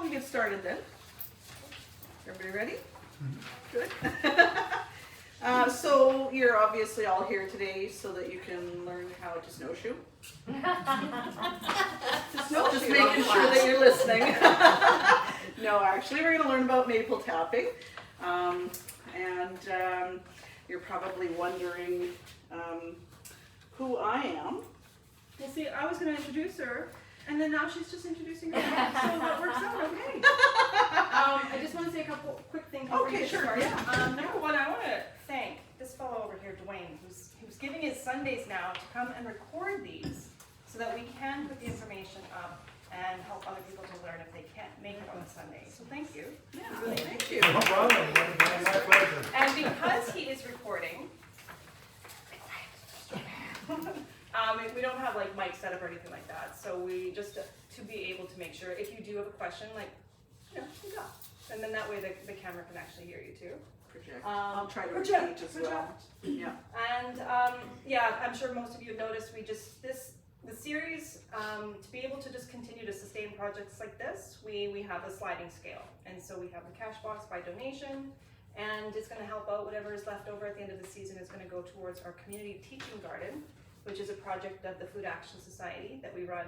we get started then? Everybody ready? Good. So you're obviously all here today so that you can learn how to snowshoe. Just making sure that you're listening. No, actually, we're going to learn about maple tapping. You're probably wondering who I am. Well, see, I was going to introduce her, and then now she's just introducing herself, so that works out okay. I just want to say a couple quick things before we get started. Yeah. Number one, I want to thank this fellow over here, Dwayne, who's giving his Sundays now to come and record these so that we can put the information up and help other people to learn if they can't make it on a Sunday. So thank you. Yeah, thank you. No problem. My pleasure. And because he is recording, we don't have like mics set up or anything like that. So we just to be able to make sure if you do have a question, like, speak up. And then that way the camera can actually hear you too. Project. I'll try to Project. repeat as well. Yeah. And yeah, I'm sure most of you have noticed the series, to be able to just continue to sustain projects like this, we have a sliding scale. And so we have the cash box by donation, and it's going to help out whatever is left over at the end of the season is going to go towards our community teaching garden, which is a project of the Food Action Society that we run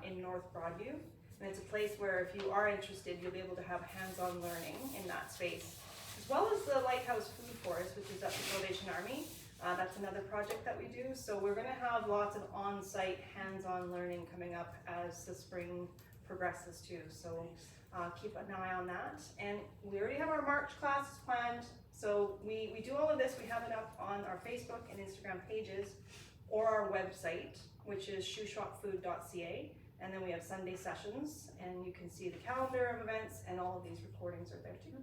in North Broadview. And it's a place where if you are interested, you'll be able to have hands-on learning in that space, as well as the Lighthouse Food Forest, which is at the Salvation Army. That's another project that we do. So we're going to have lots of on-site hands-on learning coming up as the spring progresses too. So keep an eye on that. And we already have our March classes planned. So we do all of this. We have it up on our Facebook and Instagram pages or our website, which is shoeshopfood.ca. And then we have Sunday sessions, and you can see the calendar of events, and all of these recordings are there too.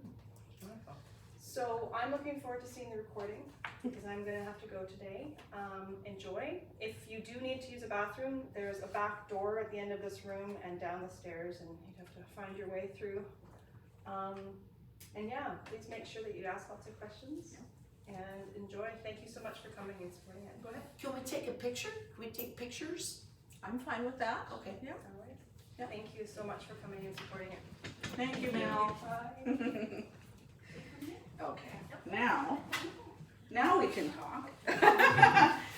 So I'm looking forward to seeing the recording because I'm going to have to go today. Enjoy. If you do need to use a bathroom, there's a back door at the end of this room and down the stairs, and you have to find your way through. And yeah, please make sure that you ask lots of questions and enjoy. Thank you so much for coming and supporting it. Go ahead. Can we take a picture? Can we take pictures? I'm fine with that. Okay. Yeah. All right. Yeah. Thank you so much for coming and supporting it. Thank you, Mel. Bye. Okay. Now we can talk.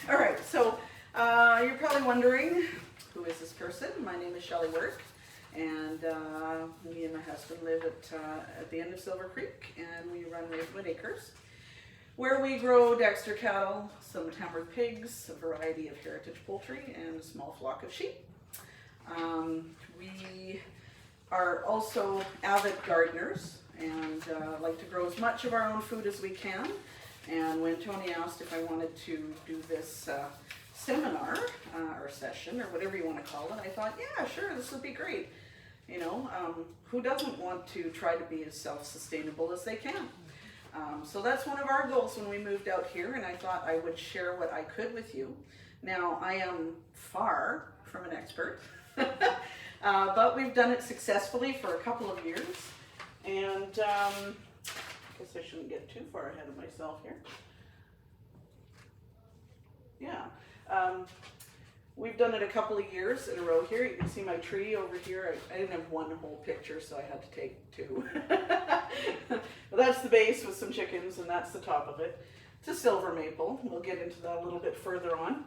All right. So you're probably wondering, who is this person? My name is Shelley Work, and me and my husband live at the end of Silver Creek, and we run Ravenwood Acres, where we grow Dexter cattle, some Tamworth pigs, a variety of heritage poultry, and a small flock of sheep. We are also avid gardeners and like to grow as much of our own food as we can. And when Tony asked if I wanted to do this seminar or session or whatever you want to call it, I thought, yeah, sure, this would be great. You know, who doesn't want to try to be as self-sustainable as they can? So that's one of our goals when we moved out here, and I thought I would share what I could with you. Now, I am far from an expert, but we've done it successfully for a couple of years, and I guess I shouldn't get too far ahead of myself here. Yeah, we've done it a couple of years in a row here. You can see my tree over here. I didn't have one whole picture, so I had to take two. But that's the base with some chickens, and that's the top of it. It's a silver maple. We'll get into that a little bit further on.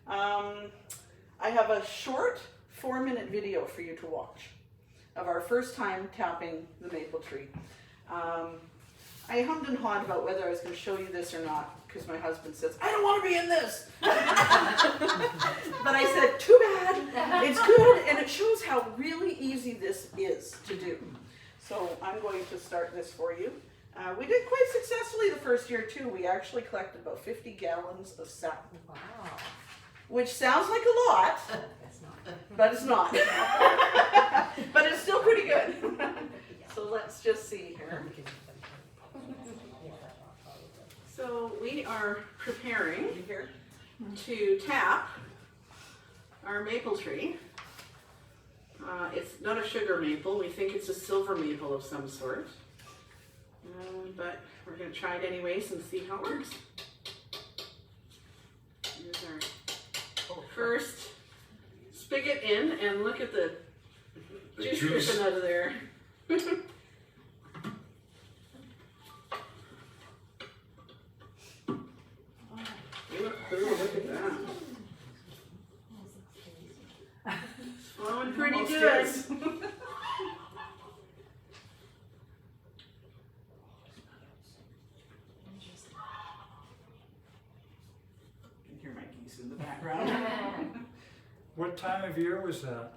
I have a short 4-minute video for you to watch of our first time tapping the maple tree. I hummed and hawed about whether I was going to show you this or not, because my husband says, I don't want to be in this. But I said, too bad, it's good, and it shows how really easy this is to do. So I'm going to start this for you. We did quite successfully the first year too. We actually collected about 50 gallons of sap. Wow. Which sounds like a lot, That's not. but it's not. But it's still pretty good. So let's just see here. So we are preparing to tap our maple tree. It's not a sugar maple. We think it's a silver maple of some sort. But we're going to try it anyways and see how it works. Here's our first spigot in, and look at the juice dripping out of there. Look at that. It's flowing pretty Almost good. is. You can hear my geese in the background. What time of year was that?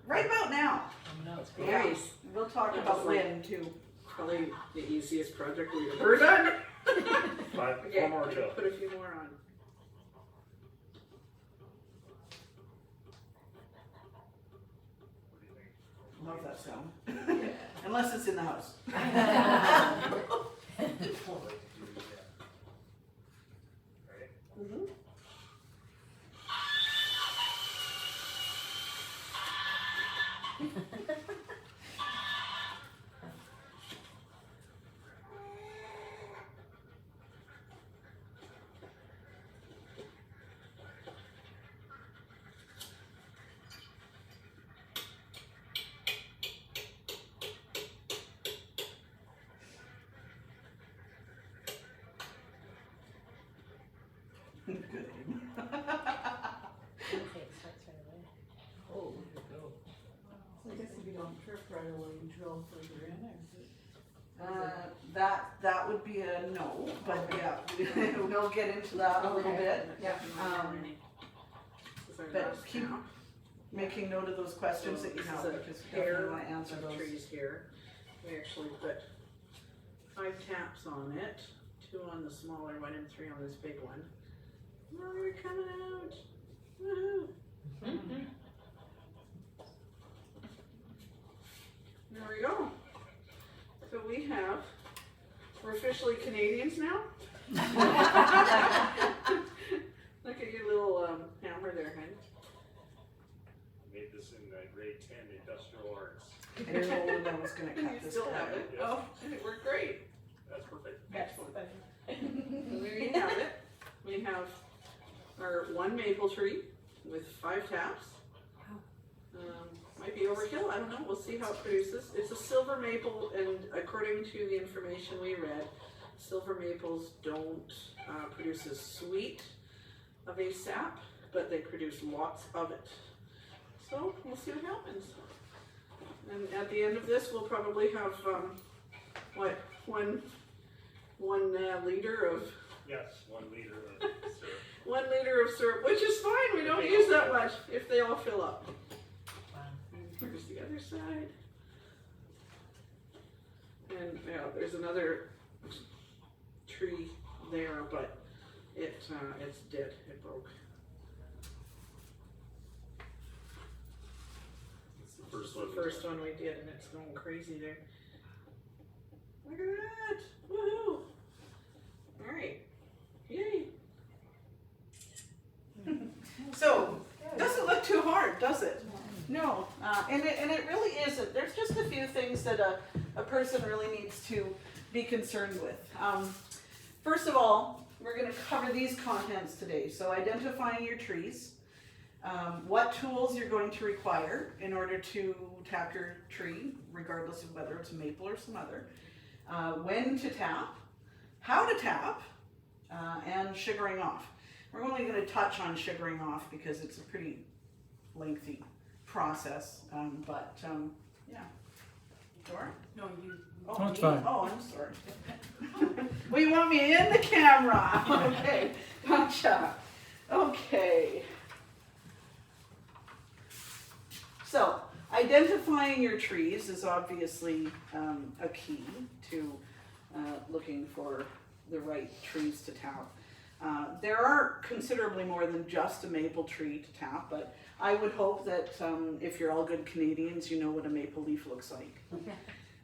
Right about now. Yeah. Nice. We'll talk Yeah, about just like- when too. Probably the easiest project we've We're ever done. Okay, Four more to go. put a few more on. Love that sound. Unless it's in the house. Mhm. Good aim. Oh, there you go. So I guess if you don't trip right away, you drill further in, or is it? That would be a no, but yeah, we'll get into that a little Okay. bit. Yeah. But keep making note of those questions that you have, because we pair definitely want to answer of those. trees here. We actually put 5 taps on it, 2 on the smaller one and 3 on this big one. Oh, they're coming out. Woohoo. There we go. So we're officially Canadians now. Look at your little hammer there, honey. Made this in grade 10 industrial arts. I told them I was gonna cut You this still down. have it? Yes. Oh, and it worked great. That's perfect. Excellent. And there you have it. We have our 1 maple tree with 5 taps. Might be overkill, I don't know, we'll see how it produces. It's a silver maple, and according to the information we read, silver maples don't produce as sweet of a sap, but they produce lots of it. So we'll see what happens. And at the end of this, we'll probably have one liter of Yes, 1 liter of syrup. 1 liter of syrup, which is fine. We don't use that much if they all fill up. And here's the other side. And yeah, there's another tree there, but it's dead. It broke. It's the first one. The first one we did, and it's going crazy there. Look at that! Woohoo! All right, yay! So, doesn't look too hard, does it? No, and it really isn't. There's just a few things that a person really needs to be concerned with. First of all, we're going to cover these contents today. So identifying your trees, what tools you're going to require in order to tap your tree, regardless of whether it's a maple or some other, when to tap, how to tap, and sugaring off. We're only going to touch on sugaring off because it's a pretty lengthy process, but yeah. Dora? No, you. Oh, it's me? fine. Oh, I'm sorry. Well, you want me in the camera? Okay, gotcha. Okay. So, identifying your trees is obviously a key to looking for the right trees to tap. There are considerably more than just a maple tree to tap, but I would hope that if you're all good Canadians, you know what a maple leaf looks like.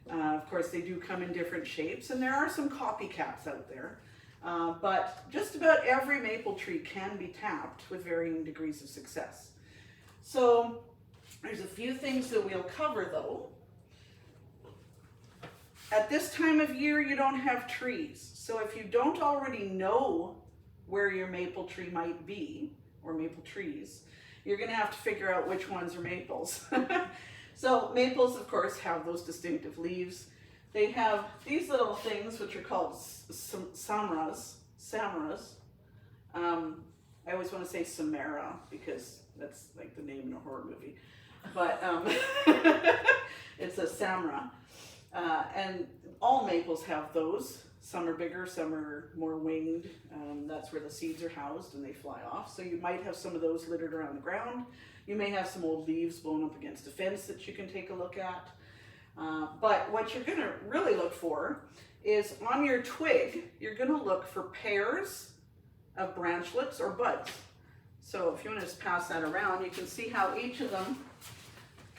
Of course, they do come in different shapes, and there are some copycats out there. But just about every maple tree can be tapped with varying degrees of success. So there's a few things that we'll cover though. At this time of year, you don't have trees. So if you don't already know where your maple tree might be, or maple trees, you're gonna have to figure out which ones are maples. So maples, of course, have those distinctive leaves. They have these little things which are called samaras. I always want to say Samara because that's like the name in a horror movie, but it's a samara. And all maples have those. Some are bigger, some are more winged. That's where the seeds are housed and they fly off. So you might have some of those littered around the ground. You may have some old leaves blown up against a fence that you can take a look at. But what you're going to really look for is on your twig, you're going to look for pairs of branchlets or buds. So if you want to just pass that around, you can see how each of them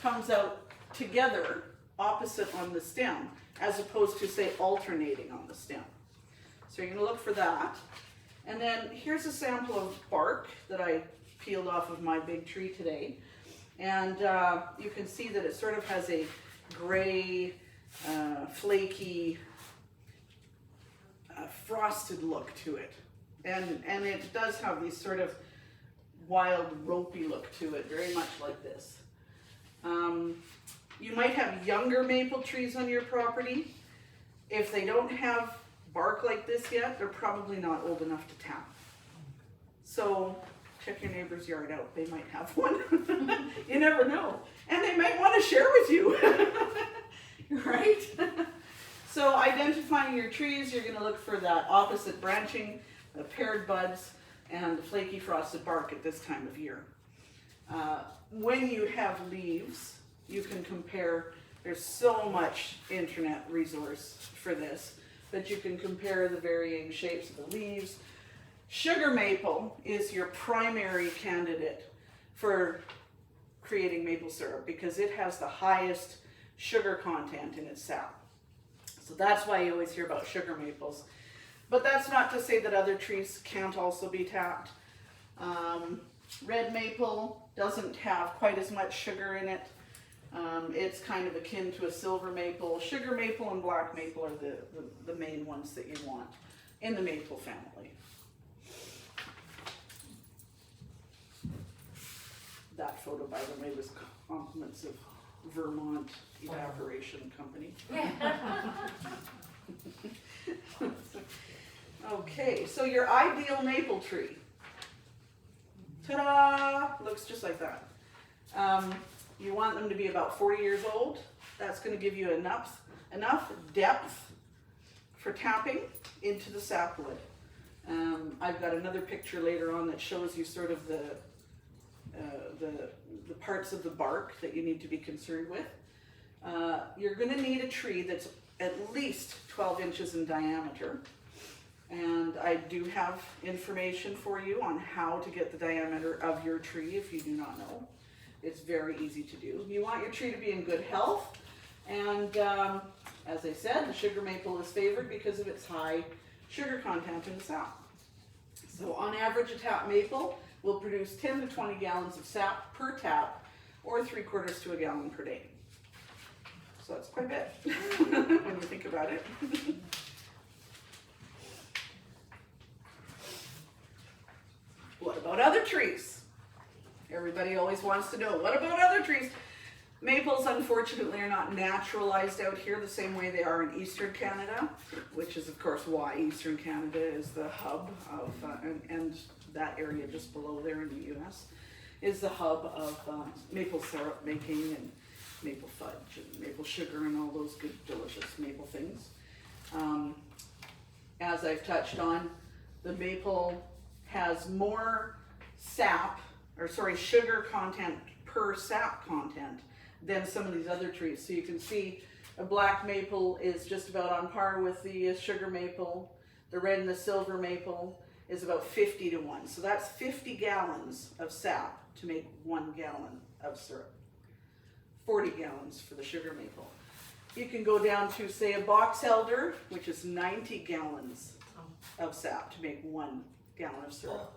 comes out together opposite on the stem, as opposed to, say, alternating on the stem. So you're going to look for that. And then here's a sample of bark that I peeled off of my big tree today. And you can see that it sort of has a gray, flaky, frosted look to it. And it does have these sort of wild, ropey look to it, very much like this. You might have younger maple trees on your property. If they don't have bark like this yet, they're probably not old enough to tap. So check your neighbor's yard out. They might have one. You never know. And they might want to share with you. Right? So identifying your trees, you're going to look for that opposite branching, the paired buds, and the flaky frosted bark at this time of year. When you have leaves, you can compare. There's so much internet resource for this, but you can compare the varying shapes of the leaves. Sugar maple is your primary candidate for creating maple syrup because it has the highest sugar content in its sap. So that's why you always hear about sugar maples. But that's not to say that other trees can't also be tapped. Red maple doesn't have quite as much sugar in it. It's kind of akin to a silver maple. Sugar maple and black maple are the main ones that you want in the maple family. That photo, by the way, was compliments of Vermont Evaporation Company. Okay, so your ideal maple tree. Ta-da! Looks just like that. You want them to be about 40 years old. That's going to give you enough depth for tapping into the sapwood. I've got another picture later on that shows you sort of the parts of the bark that you need to be concerned with. You're going to need a tree that's at least 12 inches in diameter. And I do have information for you on how to get the diameter of your tree if you do not know. It's very easy to do. You want your tree to be in good health. And as I said, the sugar maple is favored because of its high sugar content in the sap. So on average, a tap maple will produce 10 to 20 gallons of sap per tap, or 3/4 to a gallon per day. So that's quite a bit when you think about it. What about other trees? Everybody always wants to know, what about other trees? Maples, unfortunately, are not naturalized out here the same way they are in Eastern Canada, which is, of course, why Eastern Canada is the hub of, and that area just below there in the U.S. is the hub of maple syrup making and maple fudge and maple sugar and all those good, delicious maple things. As I've touched on, the maple has more sugar content per sap content than some of these other trees. So you can see a black maple is just about on par with the sugar maple. The red and the silver maple is about 50 to 1. So that's 50 gallons of sap to make 1 gallon of syrup. 40 gallons for the sugar maple. You can go down to, say, a box elder, which is 90 gallons of sap to make 1 gallon of syrup.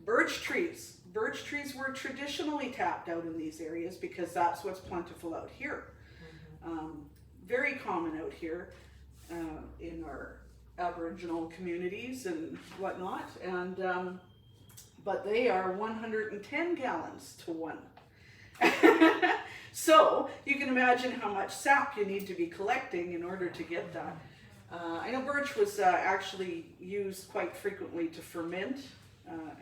Birch trees. Birch trees were traditionally tapped out in these areas because that's what's plentiful out here. Very common out here in our Aboriginal communities and whatnot. And but they are 110 gallons to 1. So So you can imagine how much sap you need to be collecting in order to get that. I know birch was actually used quite frequently to ferment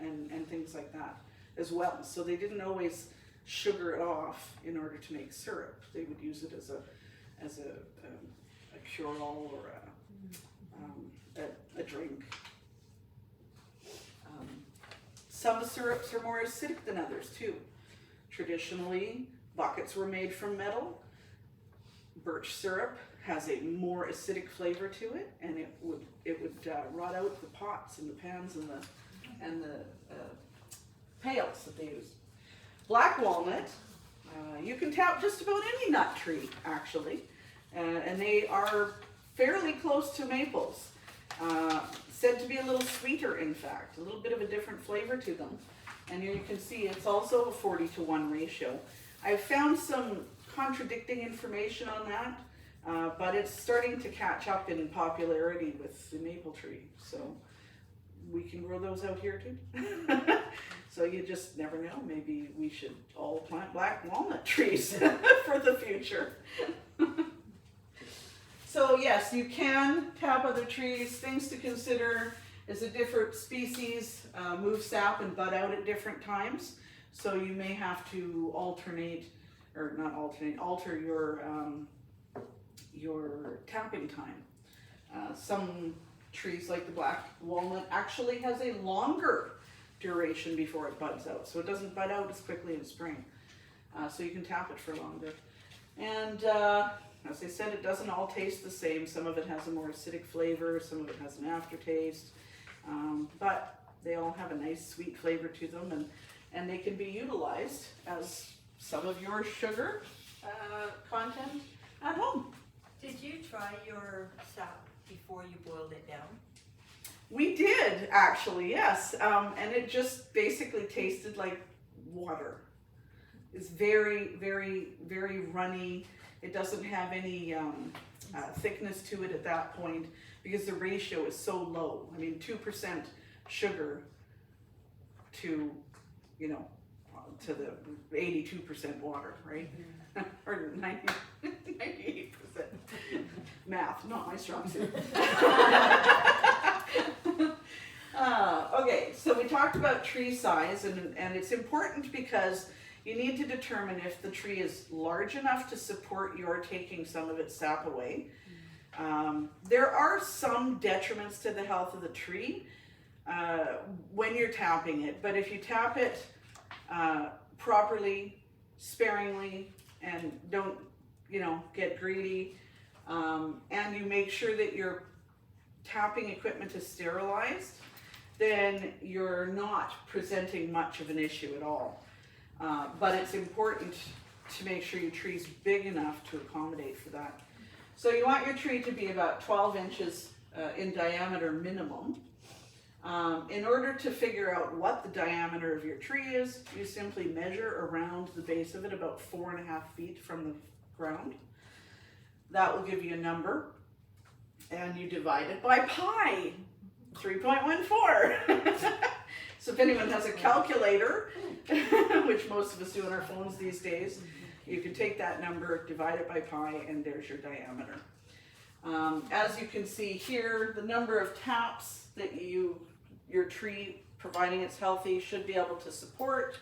and things like that as well. So they didn't always sugar it off in order to make syrup. They would use it as a cure-all or a drink. Some syrups are more acidic than others too. Traditionally, buckets were made from metal. Birch syrup has a more acidic flavor to it, and it would rot out the pots and the pans and the pails that they use. Black walnut, you can tap just about any nut tree actually, and they are fairly close to maples. Said to be a little sweeter, in fact, a little bit of a different flavor to them. And here you can see it's also a 40-to-1 ratio. I've found some contradicting information on that, but it's starting to catch up in popularity with the maple tree. So we can grow those out here too. So you just never know. Maybe we should all plant black walnut trees for the future. So yes, you can tap other trees. Things to consider is a different species move sap and bud out at different times. So you may have to alter your tapping time. Some trees like the black walnut actually has a longer duration before it buds out. So it doesn't bud out as quickly in spring. So you can tap it for longer. And as I said, it doesn't all taste the same. Some of it has a more acidic flavor, some of it has an aftertaste, but they all have a nice sweet flavor to them, and they can be utilized as some of your sugar content at home. Did you try your sap before you boiled it down? We did, actually, yes, and it just basically tasted like water. It's very, very, very runny. It doesn't have any thickness to it at that point because the ratio is so low. I mean, 2% sugar to, to the 82% water, right? Or 98%. Math, not my strong suit. Okay, so we talked about tree size, and it's important because you need to determine if the tree is large enough to support your taking some of its sap away. There are some detriments to the health of the tree when you're tapping it, but if you tap it properly, sparingly, and don't, get greedy, and you make sure that your tapping equipment is sterilized, then you're not presenting much of an issue at all. But it's important to make sure your tree's big enough to accommodate for that. So you want your tree to be about 12 inches in diameter minimum. In order to figure out what the diameter of your tree is, you simply measure around the base of it about 4.5 feet from the ground. That will give you a number, and you divide it by pi, 3.14. So if anyone has a calculator, which most of us do on our phones these days, you can take that number, divide it by pi, and there's your diameter. As you can see here, the number of taps that your tree, providing it's healthy, should be able to support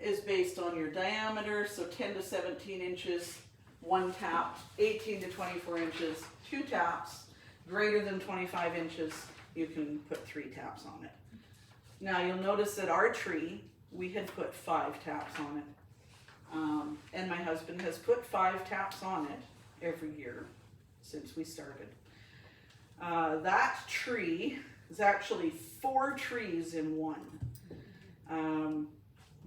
is based on your diameter. So 10 to 17 inches, 1 tap, 18 to 24 inches, 2 taps, greater than 25 inches, you can put 3 taps on it. Now you'll notice that our tree, we had put 5 taps on it. And my husband has put 5 taps on it every year since we started. That tree is actually 4 trees in one.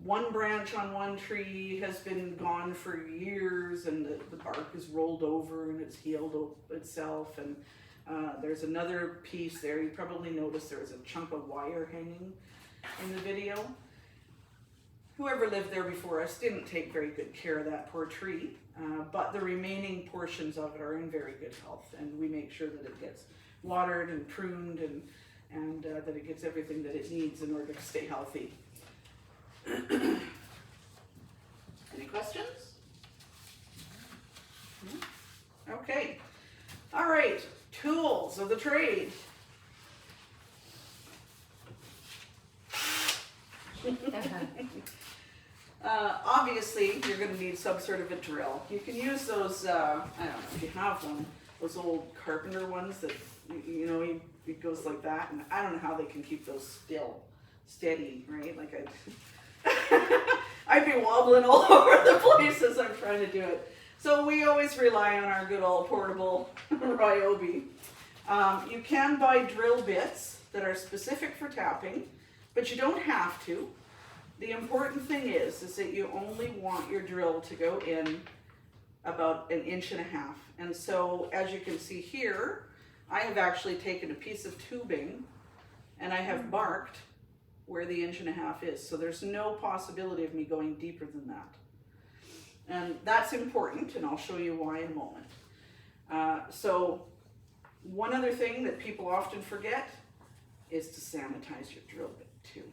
One branch on one tree has been gone for years, and the bark is rolled over and it's healed itself, and there's another piece there. You probably noticed there's a chunk of wire hanging in the video. Whoever lived there before us didn't take very good care of that poor tree, but the remaining portions of it are in very good health, and we make sure that it gets watered and pruned and that it gets everything that it needs in order to stay healthy. Any questions? tools of the trade. Obviously, you're going to need some sort of a drill. You can use those, I don't know if you have one, those old carpenter ones that, you know, it goes like that. And I don't know how they can keep those still, steady, right? Like I'd be wobbling all over the place as I'm trying to do it. So we always rely on our good old portable Ryobi. You can buy drill bits that are specific for tapping, but you don't have to. The important thing is that you only want your drill to go in about 1.5 inches. And so as you can see here, I have actually taken a piece of tubing and I have marked where the 1.5 inches is. So there's no possibility of me going deeper than that. And that's important, and I'll show you why in a moment. So one other thing that people often forget is to sanitize your drill bit too.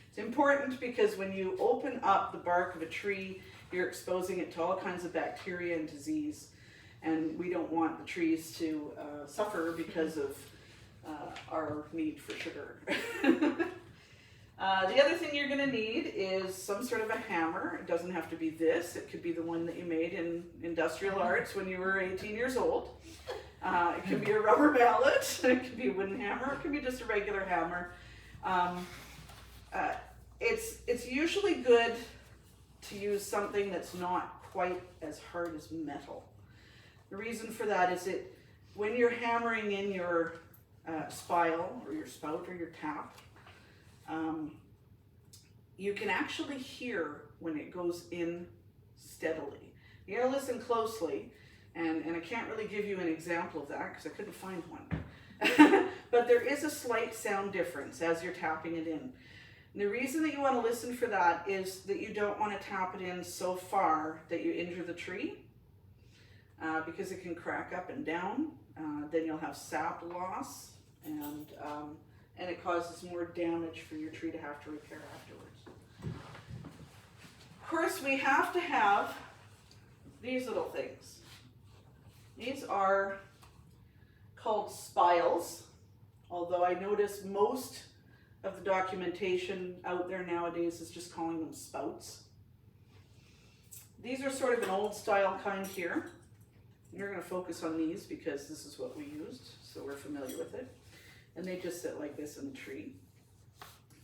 It's important because when you open up the bark of a tree, you're exposing it to all kinds of bacteria and disease, and we don't want the trees to suffer because of our need for sugar. The other thing you're going to need is some sort of a hammer. It doesn't have to be this. It could be the one that you made in industrial arts when you were 18 years old. It could be a rubber mallet. It could be a wooden hammer. It could be just a regular hammer. It's usually good to use something that's not quite as hard as metal. The reason for that is that when you're hammering in your spile or your spout or your tap, you can actually hear when it goes in steadily. You gotta listen closely, and I can't really give you an example of that because I couldn't find one. But there is a slight sound difference as you're tapping it in. And the reason that you want to listen for that is that you don't want to tap it in so far that you injure the tree, because it can crack up and down. Then you'll have sap loss, and it causes more damage for your tree to have to repair afterwards. Of course, we have to have these little things. These are called spiles, although I notice most of the documentation out there nowadays is just calling them spouts. These are sort of an old style kind here. We're going to focus on these because this is what we used, so we're familiar with it. And they just sit like this in the tree,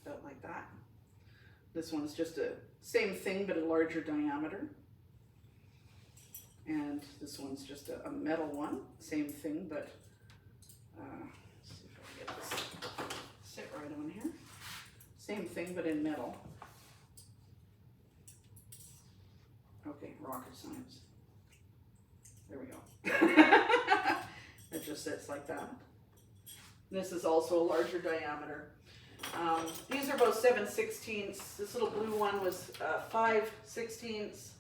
about like that. This one's just a same thing but a larger diameter. And this one's just a metal one, same thing, but let's see if I can get this sit right on here. Same thing but in metal. Okay, rocket science. There we go. It just sits like that. This is also a larger diameter. These are both 7/16. This little blue one was 5/16.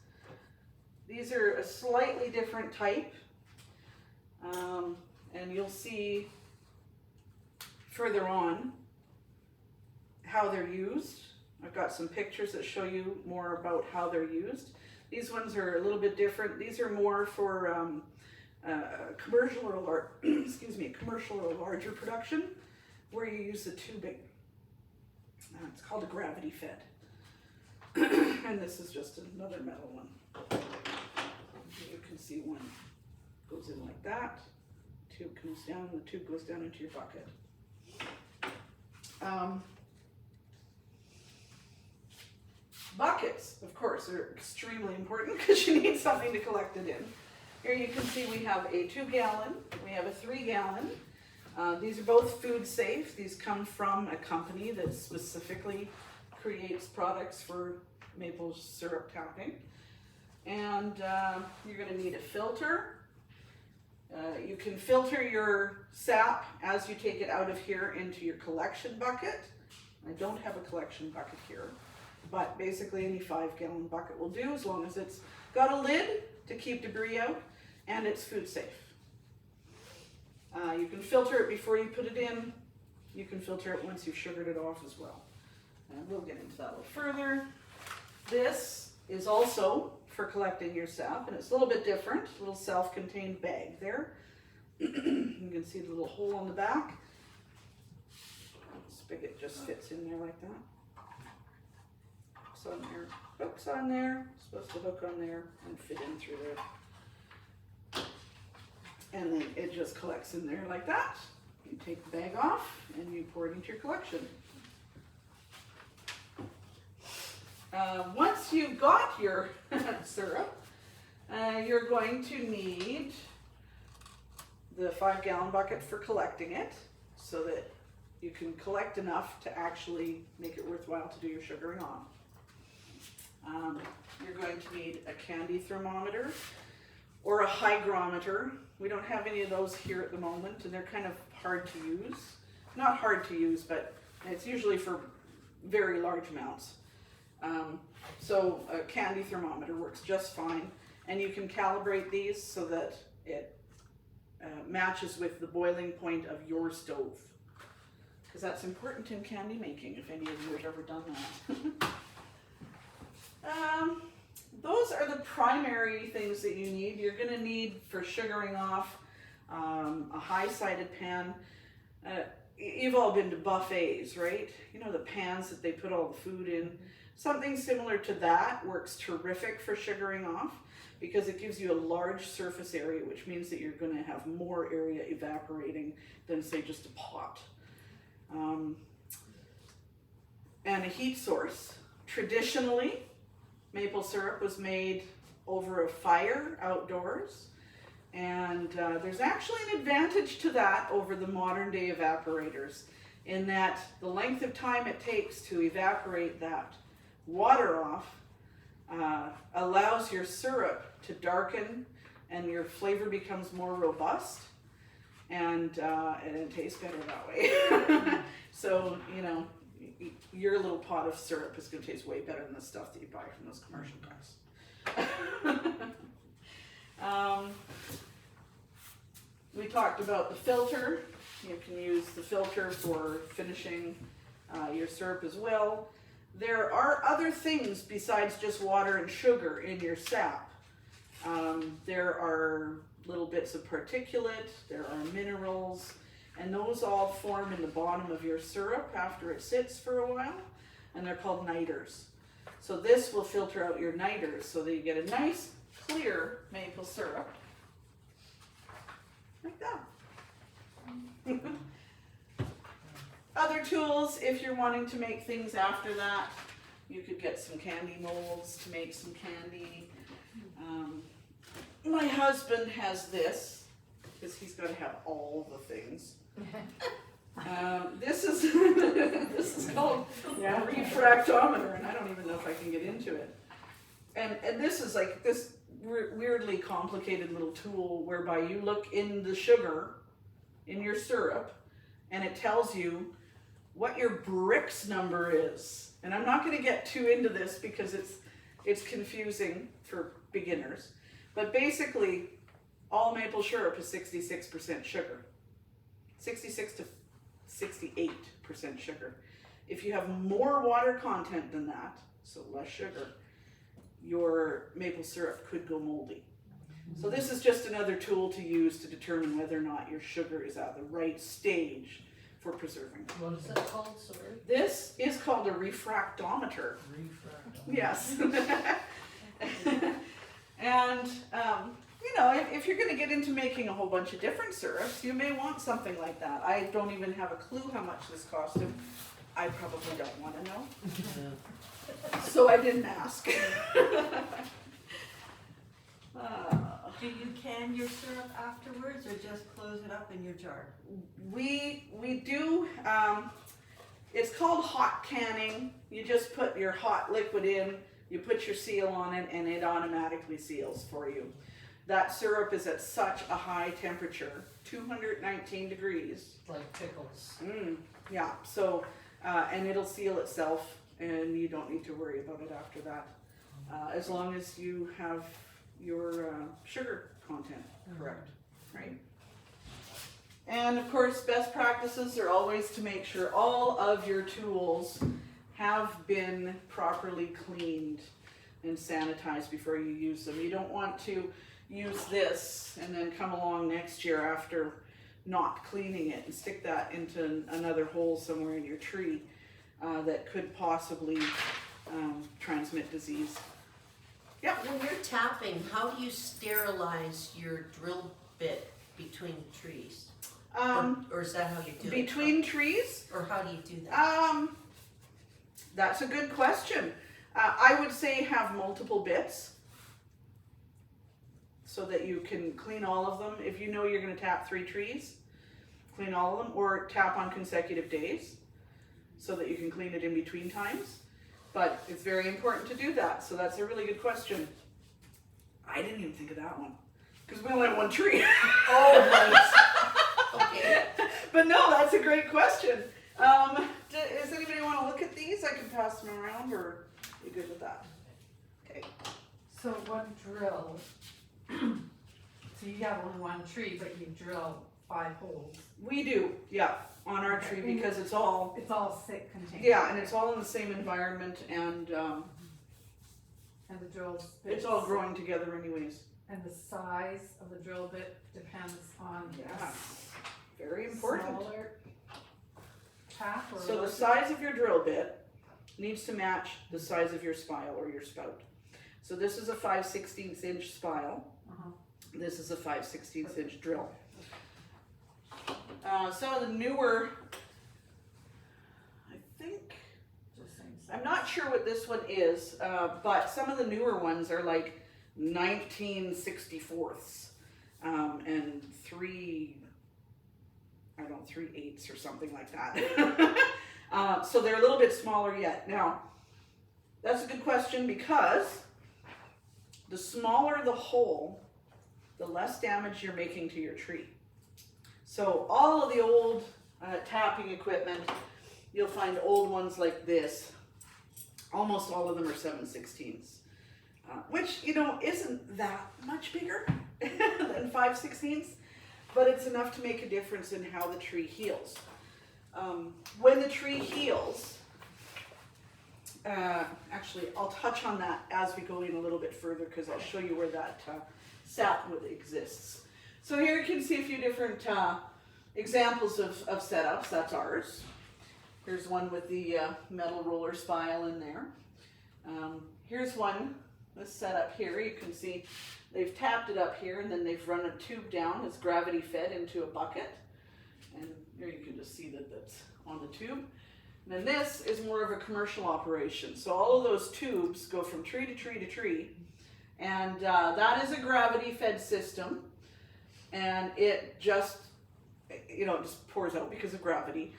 These are a slightly different type, and you'll see further on how they're used. I've got some pictures that show you more about how they're used. These ones are a little bit different. These are more for commercial or commercial or larger production, where you use the tubing. It's called a gravity fed, and this is just another metal one. You can see one goes in like that. Tube comes down. The tube goes down into your bucket. Buckets, of course, are extremely important because you need something to collect it in. Here you can see we have a 2-gallon, we have a 3-gallon. These are both food safe. These come from a company that specifically creates products for maple syrup tapping. And you're going to need a filter. You can filter your sap as you take it out of here into your collection bucket. I don't have a collection bucket here, but basically any 5-gallon bucket will do, as long as it's got a lid to keep debris out and it's food safe. You can filter it before you put it in. You can filter it once you've sugared it off as well. And we'll get into that a little further. This is also for collecting your sap, and it's a little bit different, a little self-contained bag there. You can see the little hole on the back. Spigot just fits in there like that. Hooks on there, hooks on there, supposed to hook on there and fit in through there. And then it just collects in there like that. You take the bag off and you pour it into your collection. Once you've got your syrup, you're going to need the 5-gallon bucket for collecting it so that you can collect enough to actually make it worthwhile to do your sugaring on. You're going to need a candy thermometer or a hygrometer. We don't have any of those here at the moment, and they're kind of hard to use. Not hard to use, but it's usually for very large amounts. So a candy thermometer works just fine, and you can calibrate these so that it matches with the boiling point of your stove, because that's important in candy making, if any of you have ever done that. Those are the primary things that you need. You're going to need, for sugaring off, a high-sided pan. You've all been to buffets, right? You know the pans that they put all the food in. Something similar to that works terrific for sugaring off because it gives you a large surface area, which means that you're going to have more area evaporating than, say, just a pot. And a heat source. Traditionally, maple syrup was made over a fire outdoors, and there's actually an advantage to that over the modern day evaporators in that the length of time it takes to evaporate that water off allows your syrup to darken and your flavor becomes more robust, and it tastes better that way. So, you know, your little pot of syrup is going to taste way better than the stuff that you buy from those commercial guys. We talked about the filter. You can use the filter for finishing your syrup as well. There are other things besides just water and sugar in your sap. There are little bits of particulate, there are minerals, and those all form in the bottom of your syrup after it sits for a while, and they're called niters. So this will filter out your niters so that you get a nice, clear maple syrup. Like that. Other tools, if you're wanting to make things after that, you could get some candy molds to make some candy. My husband has this, because he's got to have all the things. This is this is called a refractometer, and I don't even know if I can get into it. And this is like this weirdly complicated little tool whereby you look in the sugar in your syrup, and it tells you what your Brix number is. And I'm not going to get too into this because it's confusing for beginners. But basically, all maple syrup is 66% sugar. 66 to 68% sugar. If you have more water content than that, so less sugar, your maple syrup could go moldy. So this is just another tool to use to determine whether or not your sugar is at the right stage for preserving. What is that called, sorry? This is called a refractometer. Refractometer. Yes. And, you know, if you're going to get into making a whole bunch of different syrups, you may want something like that. I don't even have a clue how much this cost him. I probably don't want to know. So I didn't ask. Do you can your syrup afterwards or just close it up in your jar? We do, it's called hot canning. You just put your hot liquid in, you put your seal on it, and it automatically seals for you. That syrup is at such a high temperature, 219 degrees. Like pickles. Yeah, so, and it'll seal itself, and you don't need to worry about it after that. As long as you have your sugar content correct, right? And of course, best practices are always to make sure all of your tools have been properly cleaned. and sanitize before you use them. You don't want to use this and then come along next year after not cleaning it and stick that into another hole somewhere in your tree that could possibly transmit disease. Yeah. When you're tapping, how do you sterilize your drill bit between trees? Or is that how you do it? Between trees? Or how do you do that? That's a good question. I would say have multiple bits so that you can clean all of them. If you know you're going to tap 3 trees, clean all of them, or tap on consecutive days so that you can clean it in between times. But it's very important to do that, so that's a really good question. I didn't even think of that one because we only have 1 tree. Oh, nice. Okay. But no, that's a great question. Does anybody want to look at these? I can pass them around, or you good with that? Okay. So one drill, so you have only 1 tree, but you drill 5 holes. We do, yeah, on our tree because it's all, It's all contained. yeah, and it's all in the same environment, and And the drill it's all growing together anyways. And the size of the drill bit depends on Yeah, very important. smaller tap or So the larger? size of your drill bit needs to match the size of your spile or your spout. So this is a 5/16 inch spile. Uh-huh. This is a 5/16 inch drill. Some of the newer, I think, Just same size. I'm not sure what this one is, but some of the newer ones are like 19/64ths and 3/8 or something like that. So they're a little bit smaller yet. Now, that's a good question because the smaller the hole, the less damage you're making to your tree. So all of the old tapping equipment, you'll find old ones like this. Almost all of them are 7/16ths, which, you know, isn't that much bigger than 5/16ths, but it's enough to make a difference in how the tree heals. When the tree heals, actually, I'll touch on that as we go in a little bit further because I'll show you where that sapwood exists. So here you can see a few different examples of setups. That's ours. Here's one with the metal roller spile in there. Here's one, this setup here. You can see they've tapped it up here and then they've run a tube down. It's gravity fed into a bucket. And here you can just see that that's on the tube. And then this is more of a commercial operation. So all of those tubes go from tree to tree to tree. And that is a gravity fed system. And it just, you know, it just pours out because of gravity.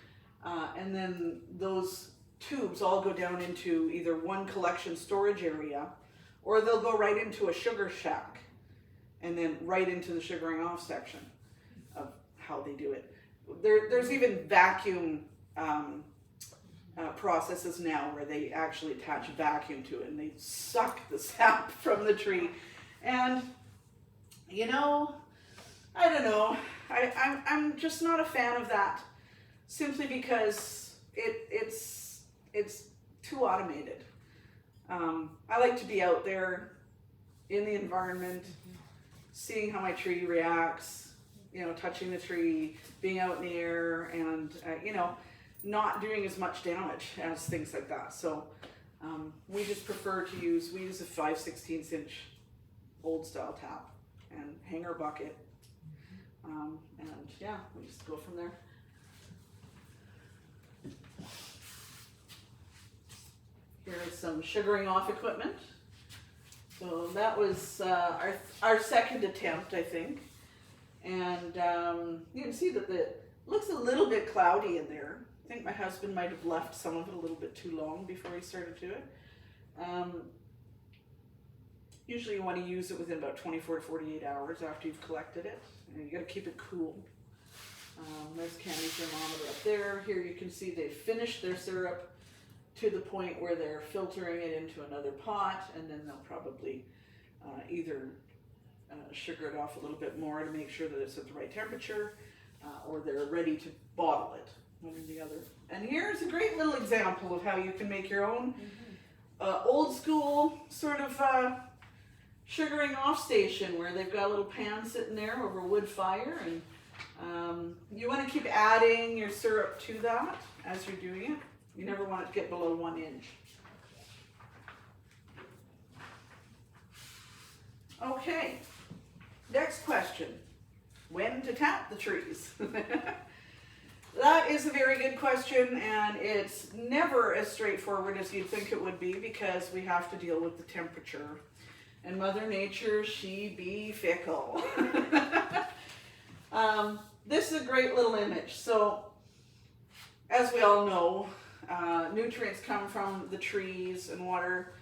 And then those tubes all go down into either one collection storage area, or they'll go right into a sugar shack and then right into the sugaring off section of how they do it. There's even vacuum processes now where they actually attach a vacuum to it and they suck the sap from the tree. And, you know, I don't know. I'm just not a fan of that, simply because it's too automated. I like to be out there in the environment, seeing how my tree reacts, you know, touching the tree, being out in the air, and you know, not doing as much damage as things like that. So we just prefer to use a 5/16 inch old style tap and hanger bucket. And yeah, we just go from there. Here is some sugaring off equipment. So that was our second attempt, I think. And you can see that it looks a little bit cloudy in there. I think my husband might have left some of it a little bit too long before he started to it. Usually you want to use it within about 24 to 48 hours after you've collected it. And you got to keep it cool. There's Candy thermometer up there. Here you can see they've finished their syrup to the point where they're filtering it into another pot, and then they'll probably either sugar it off a little bit more to make sure that it's at the right temperature, or they're ready to bottle it, one or the other. And here's a great little example of how you can make your own old school sort of sugaring off station where they've got a little pan sitting there over a wood fire, and you want to keep adding your syrup to that as you're doing it. You never want it to get below 1 inch. Okay, next question. When to tap the trees? That is a very good question, and it's never as straightforward as you'd think it would be because we have to deal with the temperature. And Mother Nature, she be fickle. This is a great little image. So, as we all know, nutrients come from the trees and water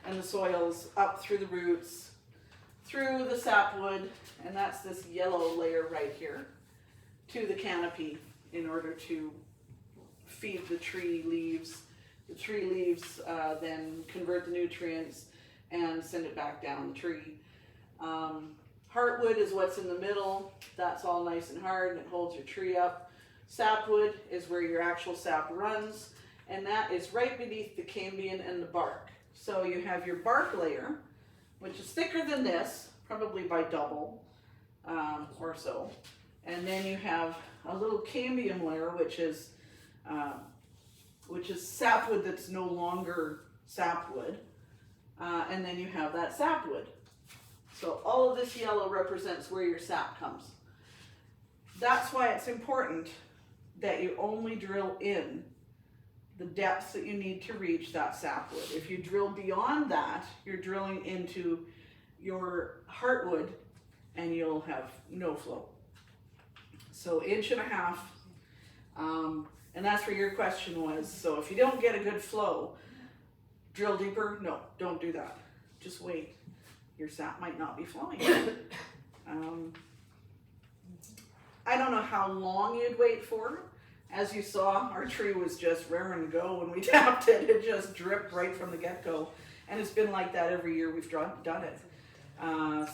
and the soils up through the roots, through the sapwood, and that's this yellow layer right here, to the canopy in order to feed the tree leaves. The tree leaves then convert the nutrients and send it back down the tree. Heartwood is what's in the middle. That's all nice and hard and it holds your tree up. Sapwood is where your actual sap runs, and that is right beneath the cambium and the bark. So you have your bark layer, which is thicker than this, probably by double or so. And then you have a little cambium layer, which is sapwood that's no longer sapwood. And then you have that sapwood. So all of this yellow represents where your sap comes. That's why it's important that you only drill in the depths that you need to reach that sapwood. If you drill beyond that, you're drilling into your heartwood and you'll have no flow. So 1.5 inches. And that's where your question was. So if you don't get a good flow, drill deeper? No, don't do that. Just wait. Your sap might not be flowing. I don't know how long you'd wait for. As you saw, our tree was just raring to go when we tapped it. It just dripped right from the get-go. And it's been like that every year we've done it.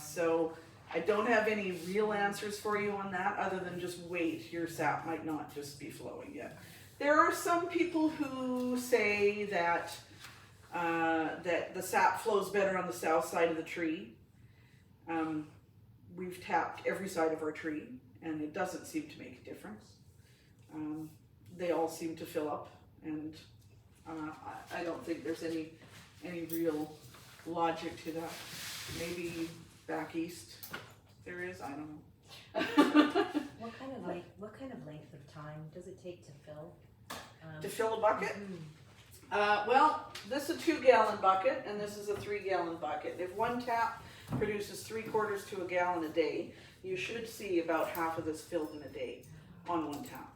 So I don't have any real answers for you on that other than just wait. Your sap might not just be flowing yet. There are some people who say that that the sap flows better on the south side of the tree. We've tapped every side of our tree and it doesn't seem to make a difference. They all seem to fill up, and I don't think there's any real logic to that. Maybe back east there is, I don't know. What kind of length of time does it take to fill? To fill a bucket? Well, this is a 2-gallon bucket and this is a 3-gallon bucket. If one tap produces 3/4 to a gallon a day, you should see about half of this filled in a day on one tap.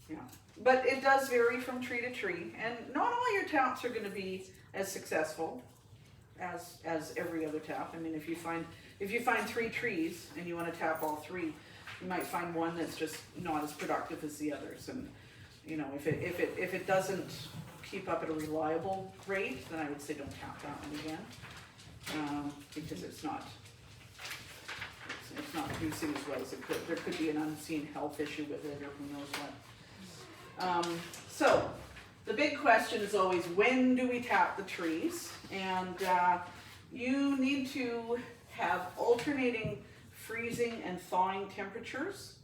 Yeah, but it does vary from tree to tree, and not all your taps are going to be as successful as every other tap. I mean, if you find 3 trees and you want to tap all 3, you might find one that's just not as productive as the others. And you know, if it doesn't keep up at a reliable rate, then I would say don't tap that one again, because it's not producing as well as it could. There could be an unseen health issue with it, or who knows what. So the big question is always, when do we tap the trees? And you need to have alternating freezing and thawing temperatures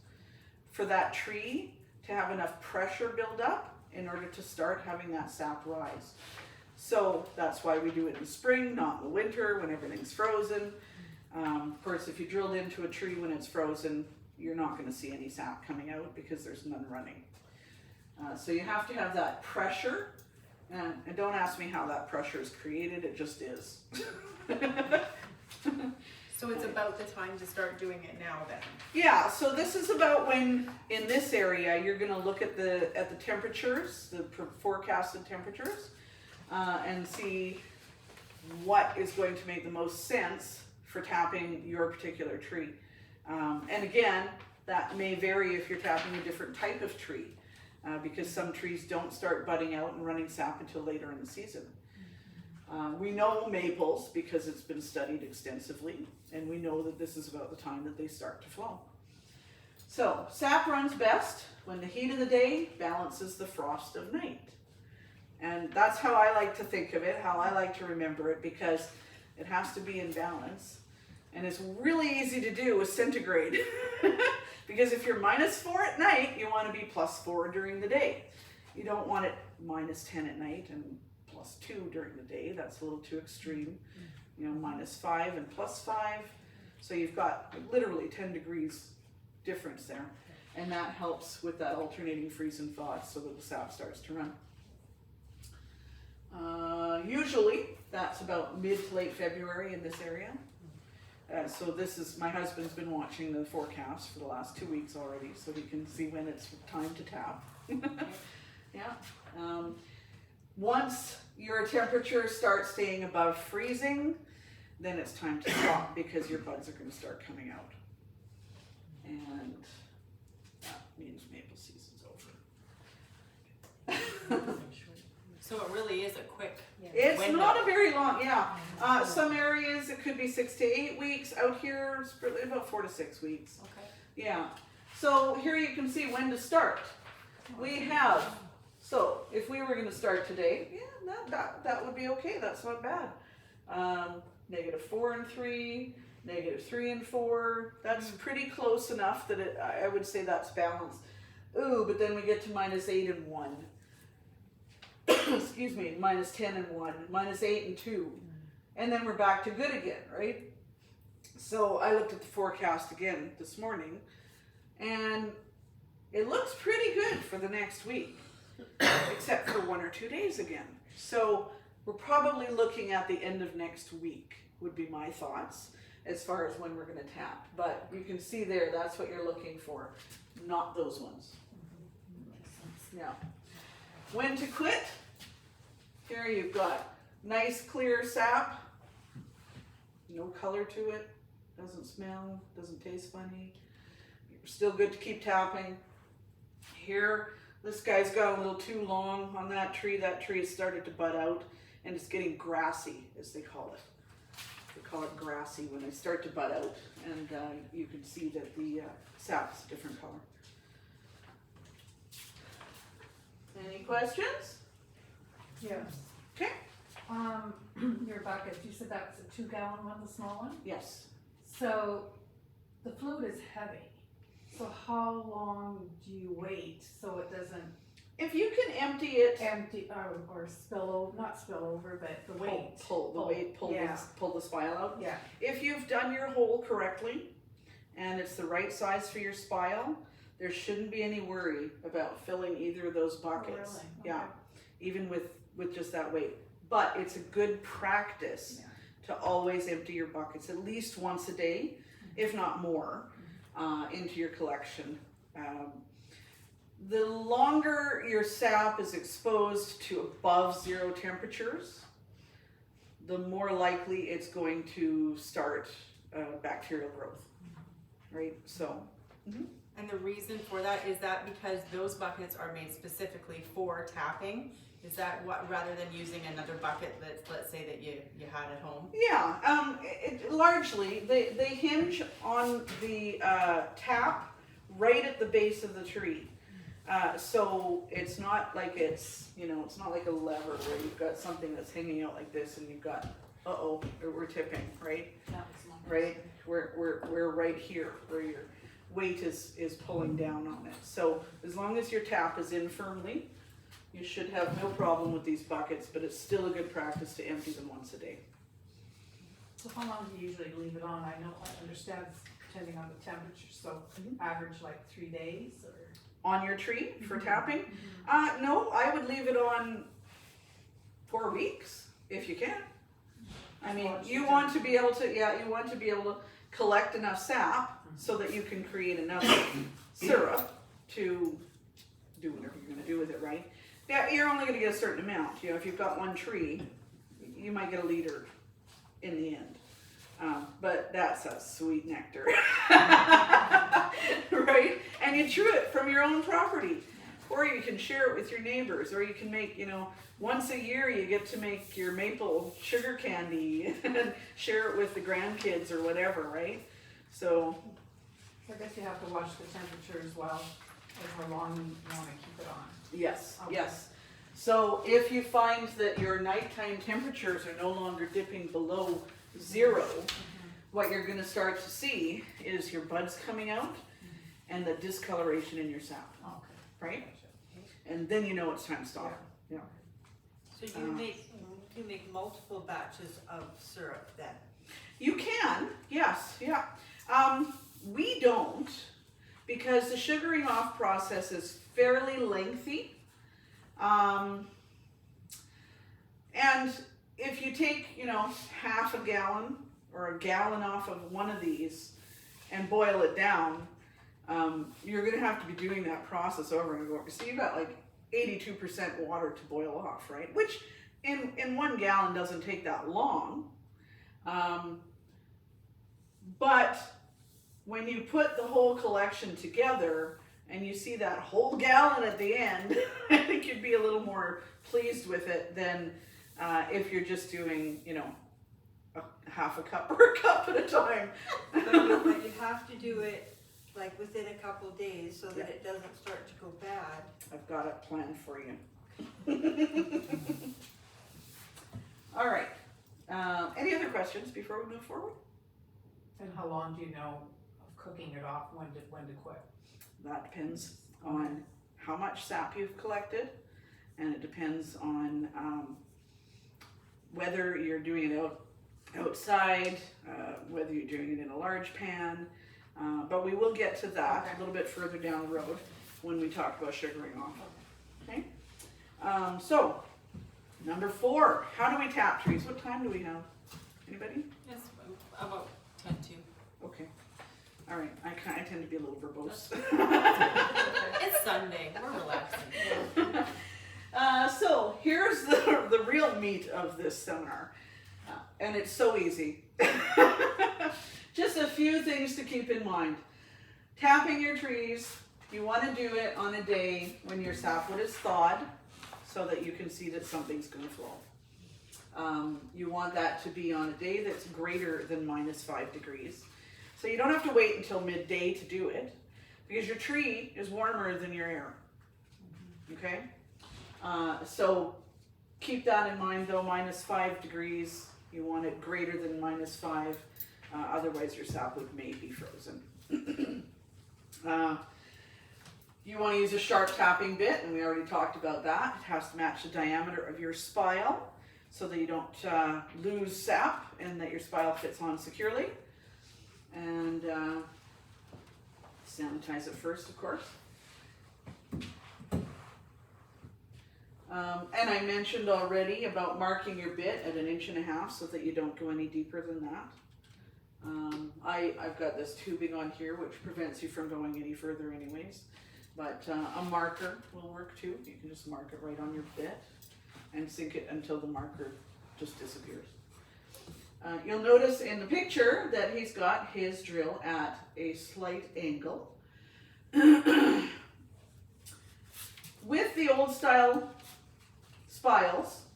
for that tree to have enough pressure build up in order to start having that sap rise. So that's why we do it in the spring, not in the winter when everything's frozen. Of course, if you drilled into a tree when it's frozen, you're not going to see any sap coming out because there's none running. So you have to have that pressure, and don't ask me how that pressure is created, it just is. So it's about the time to start doing it now then? Yeah, so this is about when, in this area, you're going to look at the temperatures, the forecasted temperatures, and see what is going to make the most sense for tapping your particular tree. And again, that may vary if you're tapping a different type of tree, because some trees don't start budding out and running sap until later in the season. We know maples because it's been studied extensively, and we know that this is about the time that they start to flow. So, sap runs best when the heat of the day balances the frost of night. And that's how I like to think of it, how I like to remember it, because it has to be in balance. And it's really easy to do with centigrade. Because if you're -4 at night, you want to be +4 during the day. You don't want it -10 at night and +2 during the day. That's a little too extreme. You know, -5 and +5. So you've got literally 10 degrees difference there. And that helps with that alternating freeze and thaw so that the sap starts to run. Usually that's about mid to late February in this area. So this is, my husband's been watching the forecast for the last 2 weeks already, so he can see when it's time to tap. Yeah. Once your temperature starts staying above freezing, then it's time to stop because your buds are going to start coming out. And that means maple season's over. So it really is a quick It's window. not a very long, some areas it could be 6 to 8 weeks. Out here, it's probably about 4 to 6 weeks. Okay. Yeah. So here you can see when to start. We have, so if we were going to start today, that would be okay. That's not bad. -4 and 3, -3 and 4. That's pretty close enough that I would say that's balanced. Ooh, but then we get to -8 and 1. Excuse me, -10 and 1, -8 and 2. And then we're back to good again, right? So I looked at the forecast again this morning, and it looks pretty good for the next week, except for 1 or 2 days again. So we're probably looking at the end of next week, would be my thoughts, as far as when we're going to tap. But you can see there, that's what you're looking for, not those ones. Yeah. When to quit? Here you've got nice clear sap, no color to it, doesn't smell, doesn't taste funny. You're still good to keep tapping. Here, this guy's got a little too long on that tree. That tree has started to bud out and it's getting grassy, as they call it. They call it grassy when they start to bud out, and you can see that the sap's a different color. Any questions? Yes. Okay. Your bucket, you said that was a 2-gallon one, the small one? Yes. So the fluid is heavy. So how long do you wait so it doesn't If you can empty it, empty or spill over, not spill over, but the weight? pull the spile out. Yeah. If you've done your hole correctly and it's the right size for your spile, there shouldn't be any worry about filling either of those buckets. Really? Yeah, Okay. even with just that weight. But it's a good practice to always empty your buckets at least once a day, if not more, into your collection. The longer your sap is exposed to above 0 temperatures, the more likely it's going to start bacterial growth, right? So. And the reason for that, is that because those buckets are made specifically for tapping? Is that what, rather than using another bucket that, let's say that you had at home? Yeah, largely they hinge on the tap right at the base of the tree. So it's not like it's not like a lever where you've got something that's hanging out like this and you've got, we're tipping, right? Right? We're right here where your weight is pulling down on it. So as long as your tap is in firmly, you should have no problem with these buckets, but it's still a good practice to empty them once a day. So how long do you usually leave it on? I understand it's depending on the temperature, so average like 3 days or? On your tree for tapping? No, I would leave it on 4 weeks if you can. I mean, you want to be able to collect enough sap so that you can create enough syrup to do whatever you're going to do with it, right? Yeah, you're only going to get a certain amount. If you've got 1 tree, you might get 1 liter in the end. But that's a sweet nectar, right? And you chew it from your own property, or you can share it with your neighbors, or you can make, once a year you get to make your maple sugar candy and share it with the grandkids or whatever, right? So I guess you have to watch the temperature as well, as how long you want to keep it on. yes, Okay. yes. So if you find that your nighttime temperatures are no longer dipping below 0, what you're going to start to see is your buds coming out and the discoloration in your sap, Okay. right? And then you know it's time to stop. Yeah. So you make multiple batches of syrup then? You can, yes, yeah. We don't, because the sugaring off process is fairly lengthy. And if you take, you know, half a gallon or a gallon off of one of these and boil it down, you're gonna have to be doing that process over and over. So you've got like 82% water to boil off, right? Which in 1 gallon doesn't take that long. But when you put the whole collection together and you see that whole gallon at the end, I think you'd be a little more pleased with it than if you're just doing, you know, half a cup or a cup at a time. But you have to do it like within a couple days so that it doesn't start to go bad. I've got it planned for you. All right. Any other questions before we move forward? And how long do you know of cooking it off, when to quit? That depends on how much sap you've collected, and it depends on whether you're doing it outside, whether you're doing it in a large pan, but we will get to that a little bit further down the road when we talk about sugaring off. Okay? So, number 4, how do we tap trees? What time do we have? Anybody? Yes, about 10 to. Okay. All right. I tend to be a little verbose. It's Sunday, we're relaxing. So here's the real meat of this seminar, and it's so easy. Just a few things to keep in mind. Tapping your trees, you want to do it on a day when your sapwood is thawed so that you can see that something's going to flow. You want that to be on a day that's greater than -5 degrees. So you don't have to wait until midday to do it, because your tree is warmer than your air. Okay? So keep that in mind though, -5 degrees, you want it greater than -5, otherwise your sapwood may be frozen. You want to use a sharp tapping bit, and we already talked about that. It has to match the diameter of your spile so that you don't lose sap and that your spile fits on securely. And sanitize it first, of course. And I mentioned already about marking your bit at 1.5 inches so that you don't go any deeper than that. I've got this tubing on here which prevents you from going any further anyways. But a marker will work too. You can just mark it right on your bit and sink it until the marker just disappears. You'll notice in the picture that he's got his drill at a slight angle. With the old style spiles,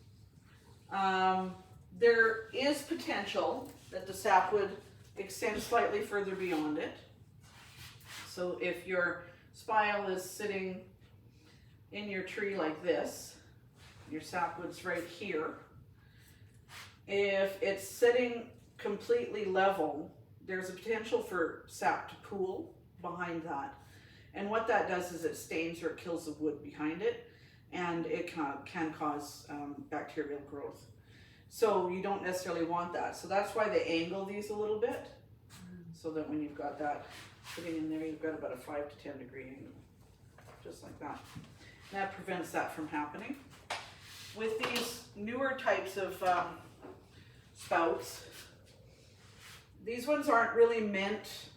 there is potential that the sap would extend slightly further beyond it. So if your spile is sitting in your tree like this, your sapwood's right here. If it's sitting completely level, there's a potential for sap to pool behind that. And what that does is it stains or it kills the wood behind it, and it can cause bacterial growth. So you don't necessarily want that. So that's why they angle these a little bit, so that when you've got that sitting in there, you've got about a 5 to 10 degree angle, just like that. And that prevents that from happening. With these newer types of spouts, these ones aren't really meant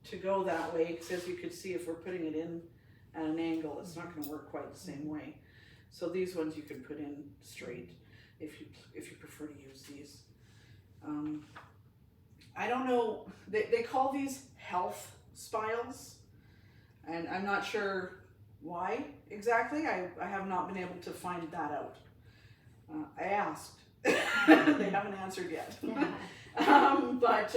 to go that way, because as you can see, if we're putting it in at an angle, it's not going to work quite the same way. So these ones you can put in straight if you prefer to use these. I don't know, they call these health spiles, and I'm not sure why exactly. I have not been able to find that out. I asked. They haven't answered yet. But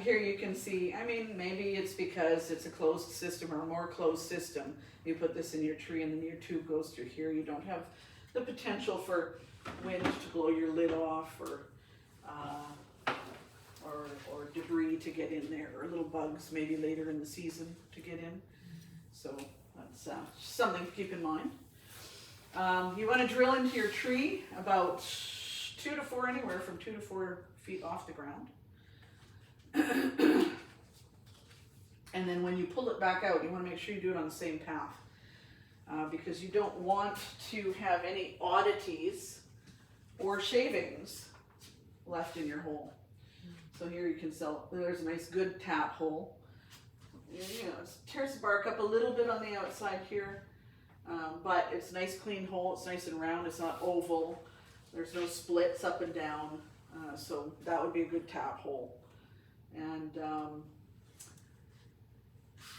Here you can see, I mean, maybe it's because it's a closed system or a more closed system. You put this in your tree and then your tube goes through here. You don't have the potential for wind to blow your lid off or debris to get in there, or little bugs maybe later in the season to get in. So that's something to keep in mind. You want to drill into your tree about 2 to 4, anywhere from 2 to 4 feet off the ground. And then when you pull it back out, you want to make sure you do it on the same path, because you don't want to have any oddities or shavings left in your hole. So here you can there's a nice good tap hole. You know, it tears the bark up a little bit on the outside here, but it's a nice clean hole. It's nice and round. It's not oval. There's no splits up and down, so that would be a good tap hole. And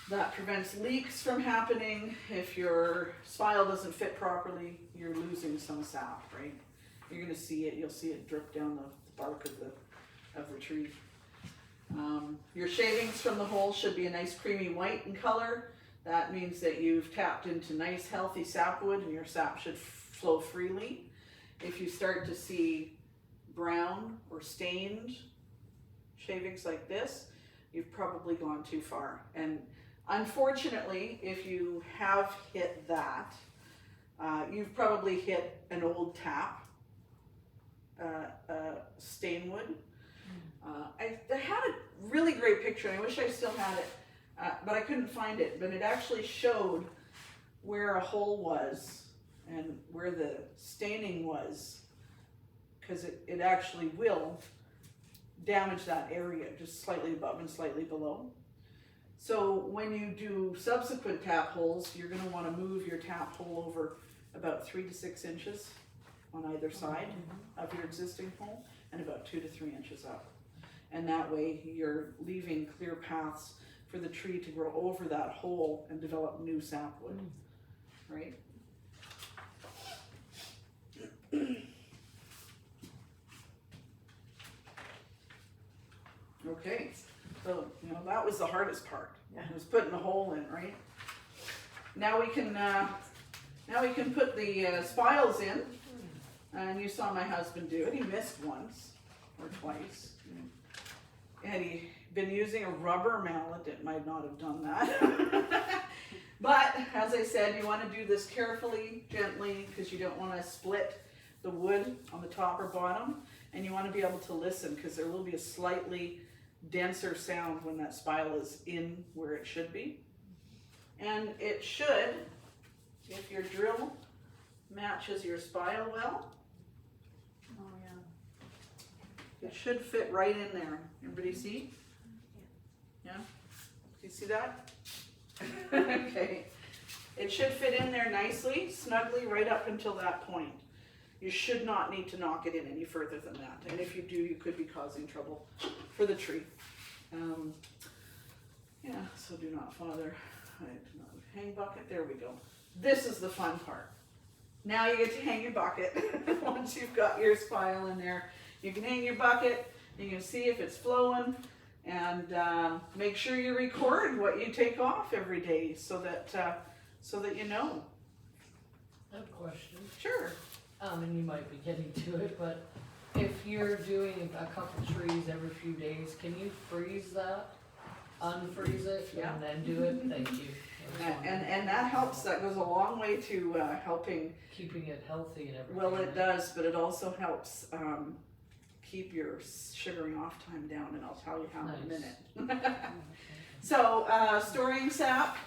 that prevents leaks from happening. If your spile doesn't fit properly, you're losing some sap, right? You're gonna see it. You'll see it drip down the bark of the tree. Your shavings from the hole should be a nice creamy white in color. That means that you've tapped into nice healthy sapwood and your sap should flow freely. If you start to see brown or stained shavings like this, you've probably gone too far. And unfortunately, if you have hit that, you've probably hit an old tap, stain wood. I had a really great picture, and I wish I still had it, but I couldn't find it. But it actually showed where a hole was and where the staining was, because it actually will damage that area just slightly above and slightly below. So when you do subsequent tap holes, you're going to want to move your tap hole over about 3 to 6 inches on either side of your existing hole, and about 2 to 3 inches up. And that way you're leaving clear paths for the tree to grow over that hole and develop new sapwood, right? Okay, so that was the hardest part. It was putting the hole in, right? Now we can put the spiles in, and you saw my husband do it. He missed once or twice. Had he been using a rubber mallet, it might not have done that. But as I said, you want to do this carefully, gently, because you don't want to split the wood on the top or bottom, and you want to be able to listen, because there will be a slightly denser sound when that spile is in where it should be. And it should, if your drill matches your spile well, it should fit right in there. Everybody see? Yeah? Do you see that? Okay. It should fit in there nicely, snugly, right up until that point. You should not need to knock it in any further than that. And if you do, you could be causing trouble for the tree. So do not bother. Hang bucket, there we go. This is the fun part. Now you get to hang your bucket. Once you've got your spile in there, you can hang your bucket, you can see if it's flowing, and make sure you record what you take off every day so that you know. I have a question. Sure. And you might be getting to it, but if you're doing a couple trees every few days, can you freeze that, unfreeze it, and then do it? Thank you. And that helps. That goes a long way to helping keeping it healthy and everything. Well, it does, but it also helps keep your sugaring off time down, and I'll tell you how in a minute. So storing sap.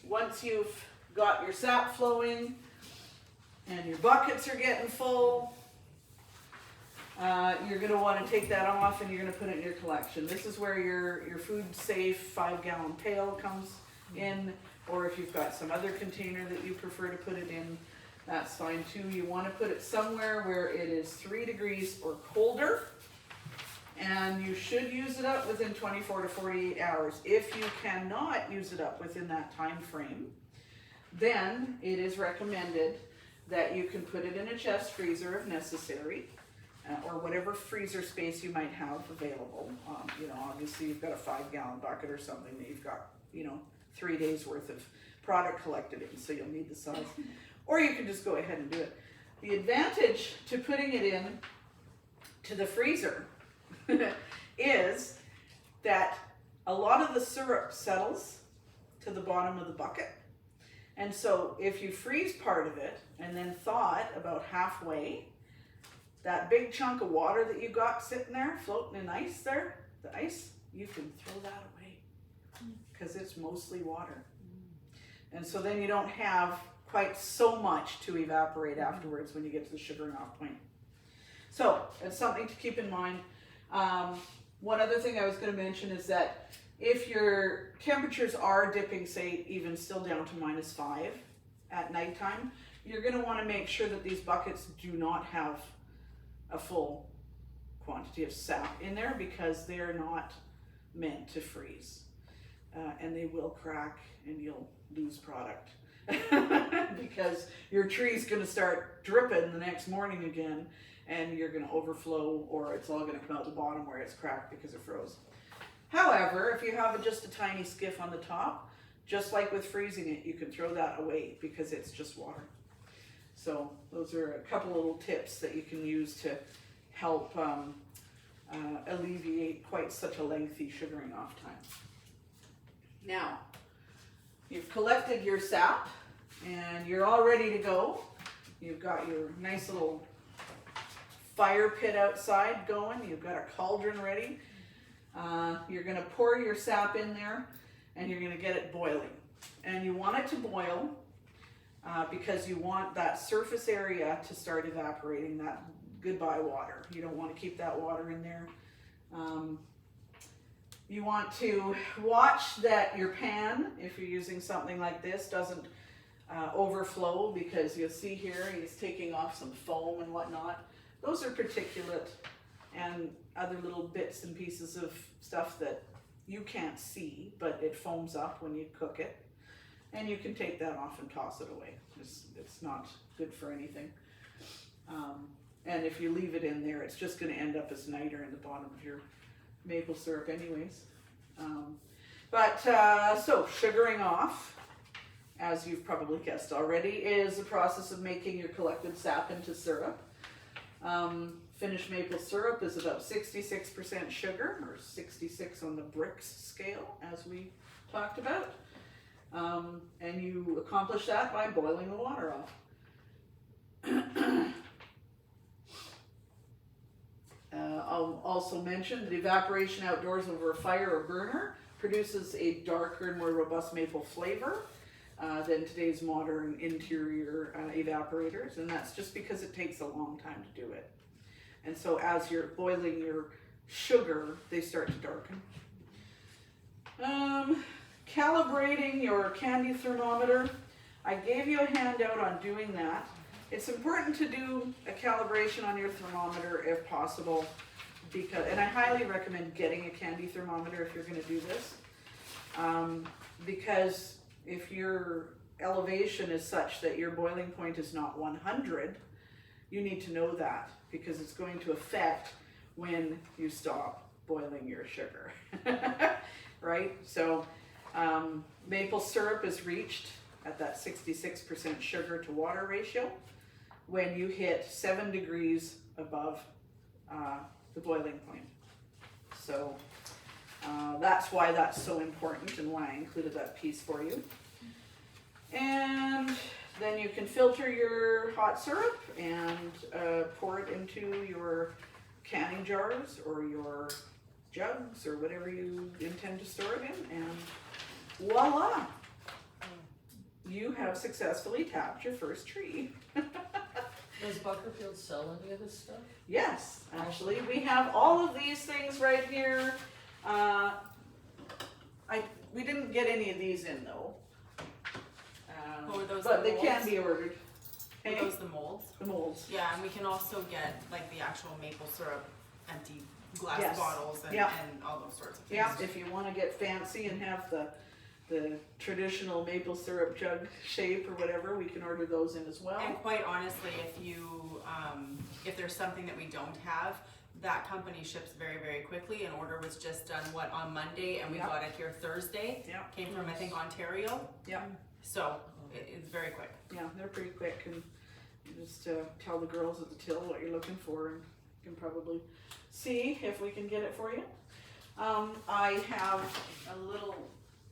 Once you've got your sap flowing and your buckets are getting full, you're going to want to take that off and you're going to put it in your collection. This is where your food safe 5-gallon pail comes in, or if you've got some other container that you prefer to put it in, that's fine too. You want to put it somewhere where it is 3 degrees or colder, and you should use it up within 24 to 48 hours. If you cannot use it up within that time frame, then it is recommended that you can put it in a chest freezer if necessary, or whatever freezer space you might have available. You know, obviously you've got a 5-gallon bucket or something that you've got, you know, 3 days worth of product collected in, so you'll need the size. Or you can just go ahead and do it. The advantage to putting it in to the freezer is that a lot of the syrup settles to the bottom of the bucket. And so if you freeze part of it and then thaw it about halfway, that big chunk of water that you got sitting there floating in ice there, the ice, you can throw that away because it's mostly water. And so then you don't have quite so much to evaporate afterwards when you get to the sugaring off point. So it's something to keep in mind. One other thing I was going to mention is that if your temperatures are dipping, say, even still down to -5 at nighttime, you're going to want to make sure that these buckets do not have a full quantity of sap in there because they're not meant to freeze. And they will crack and you'll lose product because your tree's going to start dripping the next morning again and you're going to overflow, or it's all going to come out the bottom where it's cracked because it froze. However, if you have just a tiny skiff on the top, just like with freezing it, you can throw that away because it's just water. So those are a couple little tips that you can use to help alleviate quite such a lengthy sugaring off time. Now, you've collected your sap and you're all ready to go. You've got your nice little fire pit outside going. You've got a cauldron ready. You're going to pour your sap in there and you're going to get it boiling. And you want it to boil because you want that surface area to start evaporating, that goodbye water. You don't want to keep that water in there. You want to watch that your pan, if you're using something like this, doesn't overflow, because you'll see here he's taking off some foam and whatnot. Those are particulate and other little bits and pieces of stuff that you can't see, but it foams up when you cook it. And you can take that off and toss it away. It's not good for anything. And if you leave it in there, it's just going to end up as niter in the bottom of your maple syrup anyways. So sugaring off, as you've probably guessed already, is the process of making your collected sap into syrup. Finished maple syrup is about 66% sugar, or 66 on the bricks scale, as we talked about. And you accomplish that by boiling the water off. I'll also mention that evaporation outdoors over a fire or burner produces a darker and more robust maple flavor than today's modern interior evaporators, and that's just because it takes a long time to do it. And so as you're boiling your sugar, they start to darken. Calibrating your candy thermometer. I gave you a handout on doing that. It's important to do a calibration on your thermometer if possible, and I highly recommend getting a candy thermometer if you're going to do this, because if your elevation is such that your boiling point is not 100, you need to know that, because it's going to affect when you stop boiling your sugar, right? So maple syrup is reached at that 66% sugar to water ratio when you hit 7 degrees above the boiling point. So that's why that's so important and why I included that piece for you. And then you can filter your hot syrup and pour it into your canning jars or your jugs or whatever you intend to store it in, and voila! You have successfully tapped your first tree. Does Buckerfield sell any of this stuff? Yes, actually, we have all of these things right here. We didn't get any of these in though. Were those but the they can molds? be ordered. Are Hey? those the molds? The molds. Yeah, and we can also get like the actual maple syrup empty glass Yes. bottles and, Yeah. and all those sorts of things. Yeah, if you want to get fancy and have the the traditional maple syrup jug shape or whatever, we can order those in as well. And quite honestly, if you, if there's something that we don't have, that company ships very, very quickly. An order was just done, on Monday, and we got it here Thursday. Yeah. Came from, I think, Ontario. Yeah. So, it's very quick. Yeah, they're pretty quick, and you just tell the girls at the till what you're looking for, and you can probably see if we can get it for you. I have a little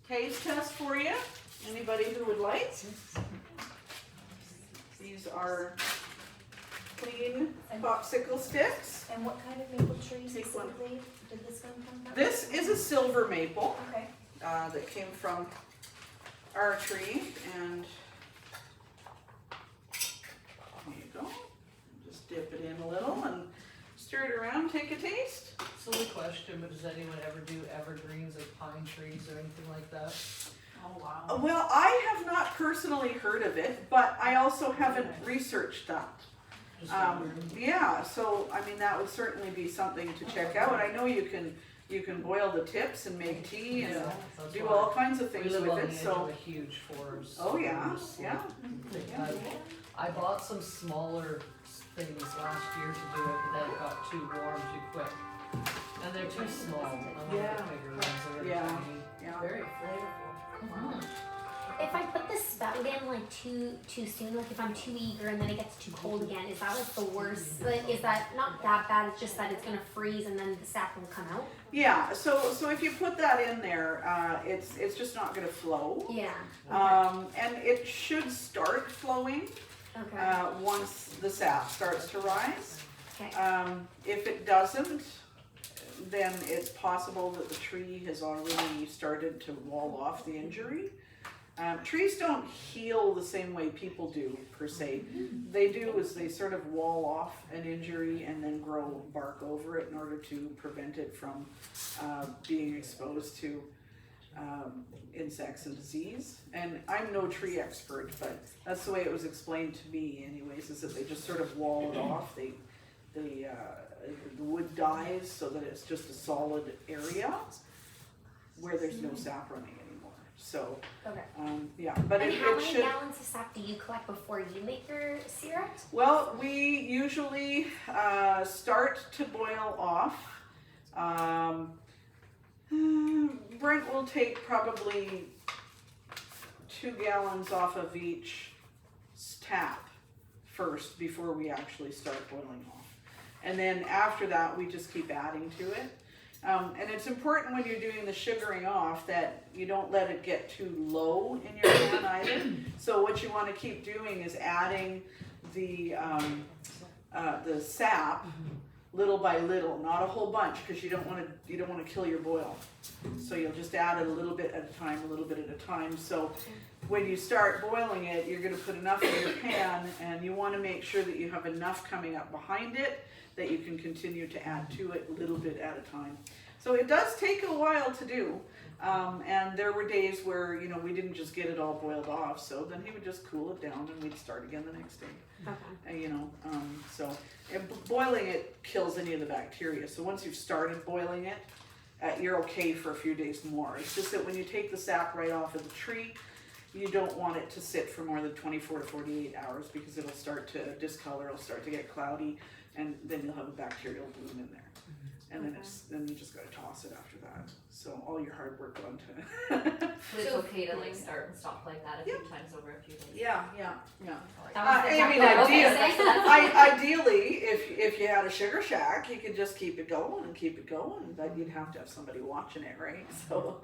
taste test for you. Anybody who would like? These are clean popsicle sticks. And what kind of maple trees Take one. specifically did this one come from? This is a silver maple Okay. that came from our tree, and there you go. Just dip it in a little and stir it around, take a taste. Silly question, but does anyone ever do evergreens or pine trees or anything like that? Oh, wow. Well, I have not personally heard of it, but I also haven't researched that. Just wondering. Yeah, so I mean that would certainly be something to check out. I know you can boil the tips and make tea and Yeah, that's do why all kinds of we things live with on the it. edge So of a huge forest. oh yeah, Just, yeah. I bought some smaller things last year to do it, but then it got too warm too quick. And they're too small. I want Yeah. the bigger ones that are Yeah. tiny. Yeah. Very flavorful. If I put the spout in like too soon, like if I'm too eager and then it gets too cold again, is that like the worst? Like, is that not that bad? It's just that it's gonna freeze and then the sap will come out. Yeah, so if you put that in there, it's just not going to flow. Yeah. And it should start flowing Okay. once the sap starts to rise. Okay. If it doesn't, then it's possible that the tree has already started to wall off the injury. Trees don't heal the same way people do, per se. They do is they sort of wall off an injury and then grow bark over it in order to prevent it from being exposed to insects and disease. And I'm no tree expert, but that's the way it was explained to me anyways, is that they just sort of wall it off. The wood dies so that it's just a solid area where there's no sap running anymore. So, Okay. yeah, but And it how many should. gallons of sap do you collect before you make your syrup? Well, we usually start to boil off. Brent will take probably 2 gallons off of each tap first before we actually start boiling off. And then after that, we just keep adding to it. And it's important when you're doing the sugaring off that you don't let it get too low in your pan either. So what you want to keep doing is adding the sap little by little, not a whole bunch, because you don't want to kill your boil. So you'll just add it a little bit at a time, a little bit at a time. So when you start boiling it, you're going to put enough in your pan, and you want to make sure that you have enough coming up behind it that you can continue to add to it a little bit at a time. So it does take a while to do, and there were days where we didn't just get it all boiled off. So then he would just cool it down, and we'd start again the next day. Okay. So boiling it kills any of the bacteria. So once you've started boiling it, you're okay for a few days more. It's just that when you take the sap right off of the tree, you don't want it to sit for more than 24 to 48 hours because it'll start to discolor, it'll start to get cloudy, and then you'll have a bacterial bloom in there. And then you just gotta toss it after that. So all your hard work gone to. It's okay to like start and stop like that a few times over a few days. Yeah. Ideally, if you had a sugar shack, you could just keep it going, but you'd have to have somebody watching it, right? So,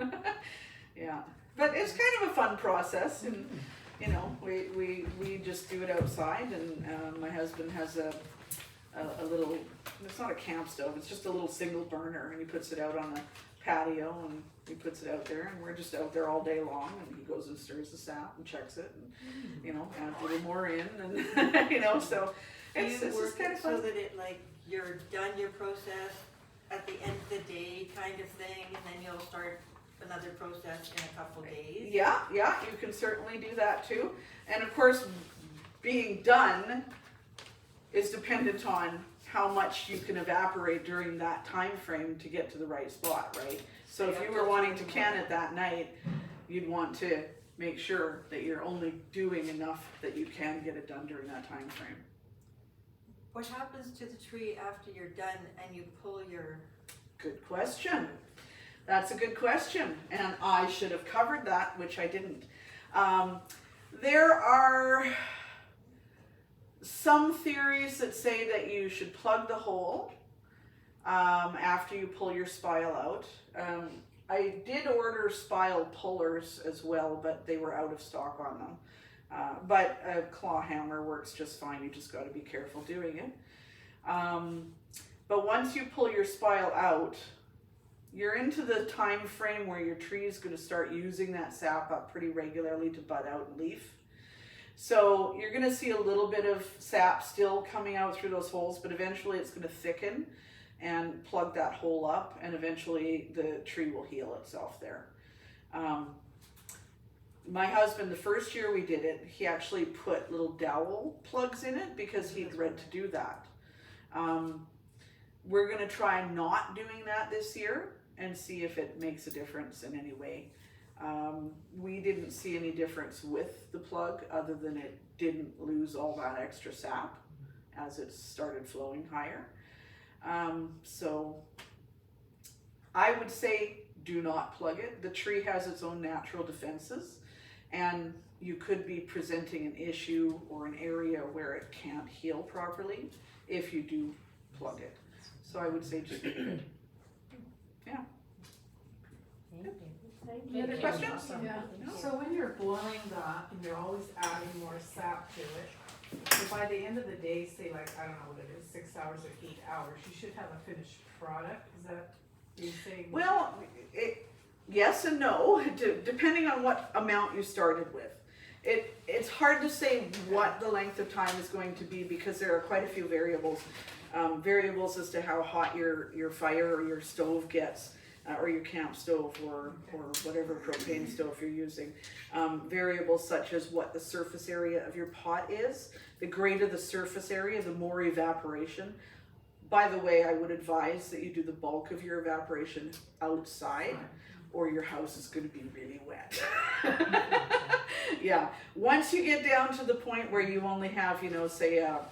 yeah. But it's kind of a fun process, and we just do it outside, and my husband has a little, it's not a camp stove, it's just a little single burner, and he puts it out on the patio, and he puts it out there, and we're just out there all day long, and he goes and stirs the sap and checks it, and adds a little more in, and so it's just kind of fun. So that it you're done your process at the end of the day kind of thing, and then you'll start another process in a couple days. Yeah, you can certainly do that too, and of course, being done is dependent on how much you can evaporate during that time frame to get to the right spot, right? So if you were wanting to can it that night, you'd want to make sure that you're only doing enough that you can get it done during that time frame. What happens to the tree after you're done and you pull your... Good question. That's a good question, and I should have covered that, which I didn't. There are some theories that say that you should plug the hole after you pull your spile out. I did order spile pullers as well, but they were out of stock on them. But a claw hammer works just fine. You just got to be careful doing it. But once you pull your spile out, you're into the time frame where your tree is going to start using that sap up pretty regularly to bud out and leaf. So you're going to see a little bit of sap still coming out through those holes, but eventually it's going to thicken and plug that hole up, and eventually the tree will heal itself there. My husband, the first year we did it, he actually put little dowel plugs in it because he'd dread to do that. We're going to try not doing that this year and see if it makes a difference in any way. We didn't see any difference with the plug other than it didn't lose all that extra sap as it started flowing higher. So I would say do not plug it. The tree has its own natural defenses, and you could be presenting an issue or an area where it can't heal properly if you do plug it. So I would say just leave it. Yeah. Any other questions? Yeah. So when you're boiling that and you're always adding more sap to it, so by the end of the day, say like, I don't know what it is, 6 hours or 8 hours, you should have a finished product. Is that you saying? Well, yes and no, depending on what amount you started with. It's hard to say what the length of time is going to be because there are quite a few variables. Variables as to how hot your fire or your stove gets, or your camp stove or whatever propane stove you're using. Variables such as what the surface area of your pot is. The greater the surface area, the more evaporation. By the way, I would advise that you do the bulk of your evaporation outside, or your house is going to be really wet. Yeah, once you get down to the point where you only have, say a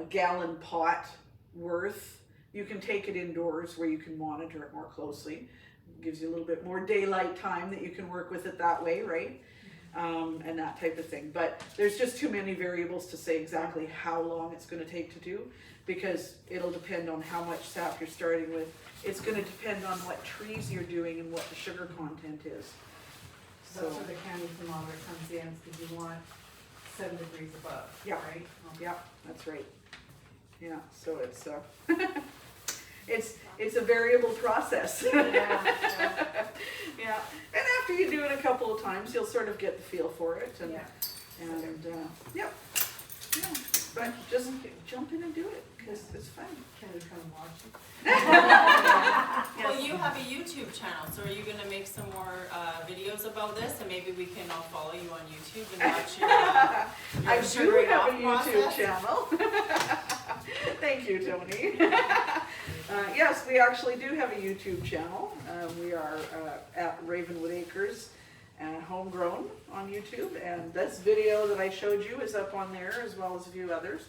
gallon pot worth, you can take it indoors where you can monitor it more closely. It gives you a little bit more daylight time that you can work with it that way, right? And that type of thing. But there's just too many variables to say exactly how long it's going to take to do, because it'll depend on how much sap you're starting with. It's going to depend on what trees you're doing and what the sugar content is. So that's where the candy thermometer comes in, because you want 7 degrees above, yeah. Right? Yeah, that's right. Yeah, so it's a variable process. Yeah, and after you do it a couple of times, you'll sort of get the feel for it, and yeah. But just jump in and do it because it's fun. Can we come watch it? Well, you have a YouTube channel, so are you going to make some more videos about this, and maybe we can all follow you on YouTube and watch your I do have a YouTube process? channel. Thank you, Tony. Yes, we actually do have a YouTube channel. We are at Ravenwood Acres Homegrown on YouTube, and this video that I showed you is up on there as well as a few others.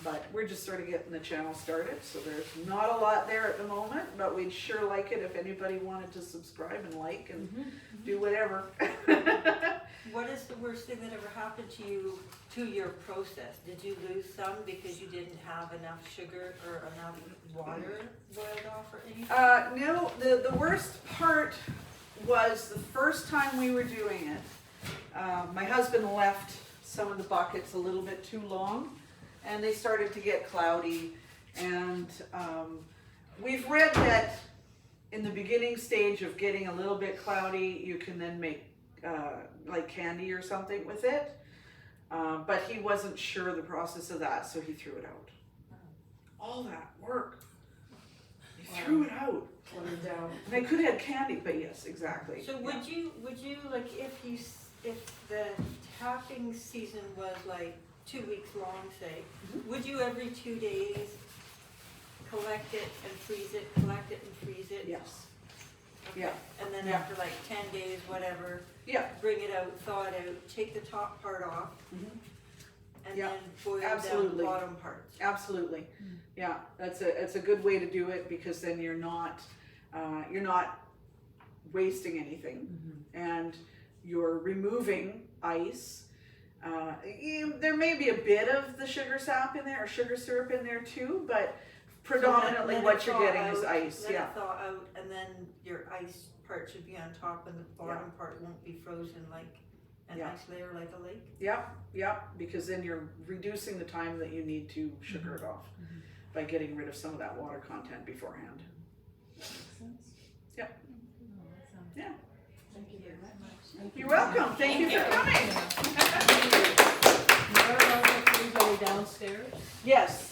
But we're just sort of getting the channel started, so there's not a lot there at the moment, but we'd sure like it if anybody wanted to subscribe and like and do whatever. What is the worst thing that ever happened to you, to your process? Did you lose some because you didn't have enough sugar or enough water boiled off or anything? No, the worst part was the first time we were doing it. My husband left some of the buckets a little bit too long, and they started to get cloudy, and we've read that in the beginning stage of getting a little bit cloudy, you can then make like candy or something with it, but he wasn't sure the process of that, so he threw it out. All that work, he threw it out. And I could have candy, but yes, exactly. So would you like if the tapping season was like 2 weeks long, say, would you every 2 days collect it and freeze it, collect it and freeze it? Yes. Yeah. And then Yeah. after like 10 days, whatever, Yeah. bring it out, thaw it out, take the top part off, Mhm. and Yeah, then boil down absolutely. the bottom parts. Absolutely. Yeah, it's a good way to do it because then you're not wasting anything and you're removing ice. There may be a bit of the sugar sap in there or sugar syrup in there too, but predominantly So let what it you're thaw getting is out, ice. let Yeah. it thaw out, and then your ice part should be on top, and the bottom part won't be frozen like an Yeah. ice layer like a lake. Yep, because then you're reducing the time that you need to sugar it off by getting rid of some of that water content beforehand. Yep. Yeah. Thank you very much. You're welcome. Thank you for coming. Where are the trees, are they downstairs? Yes.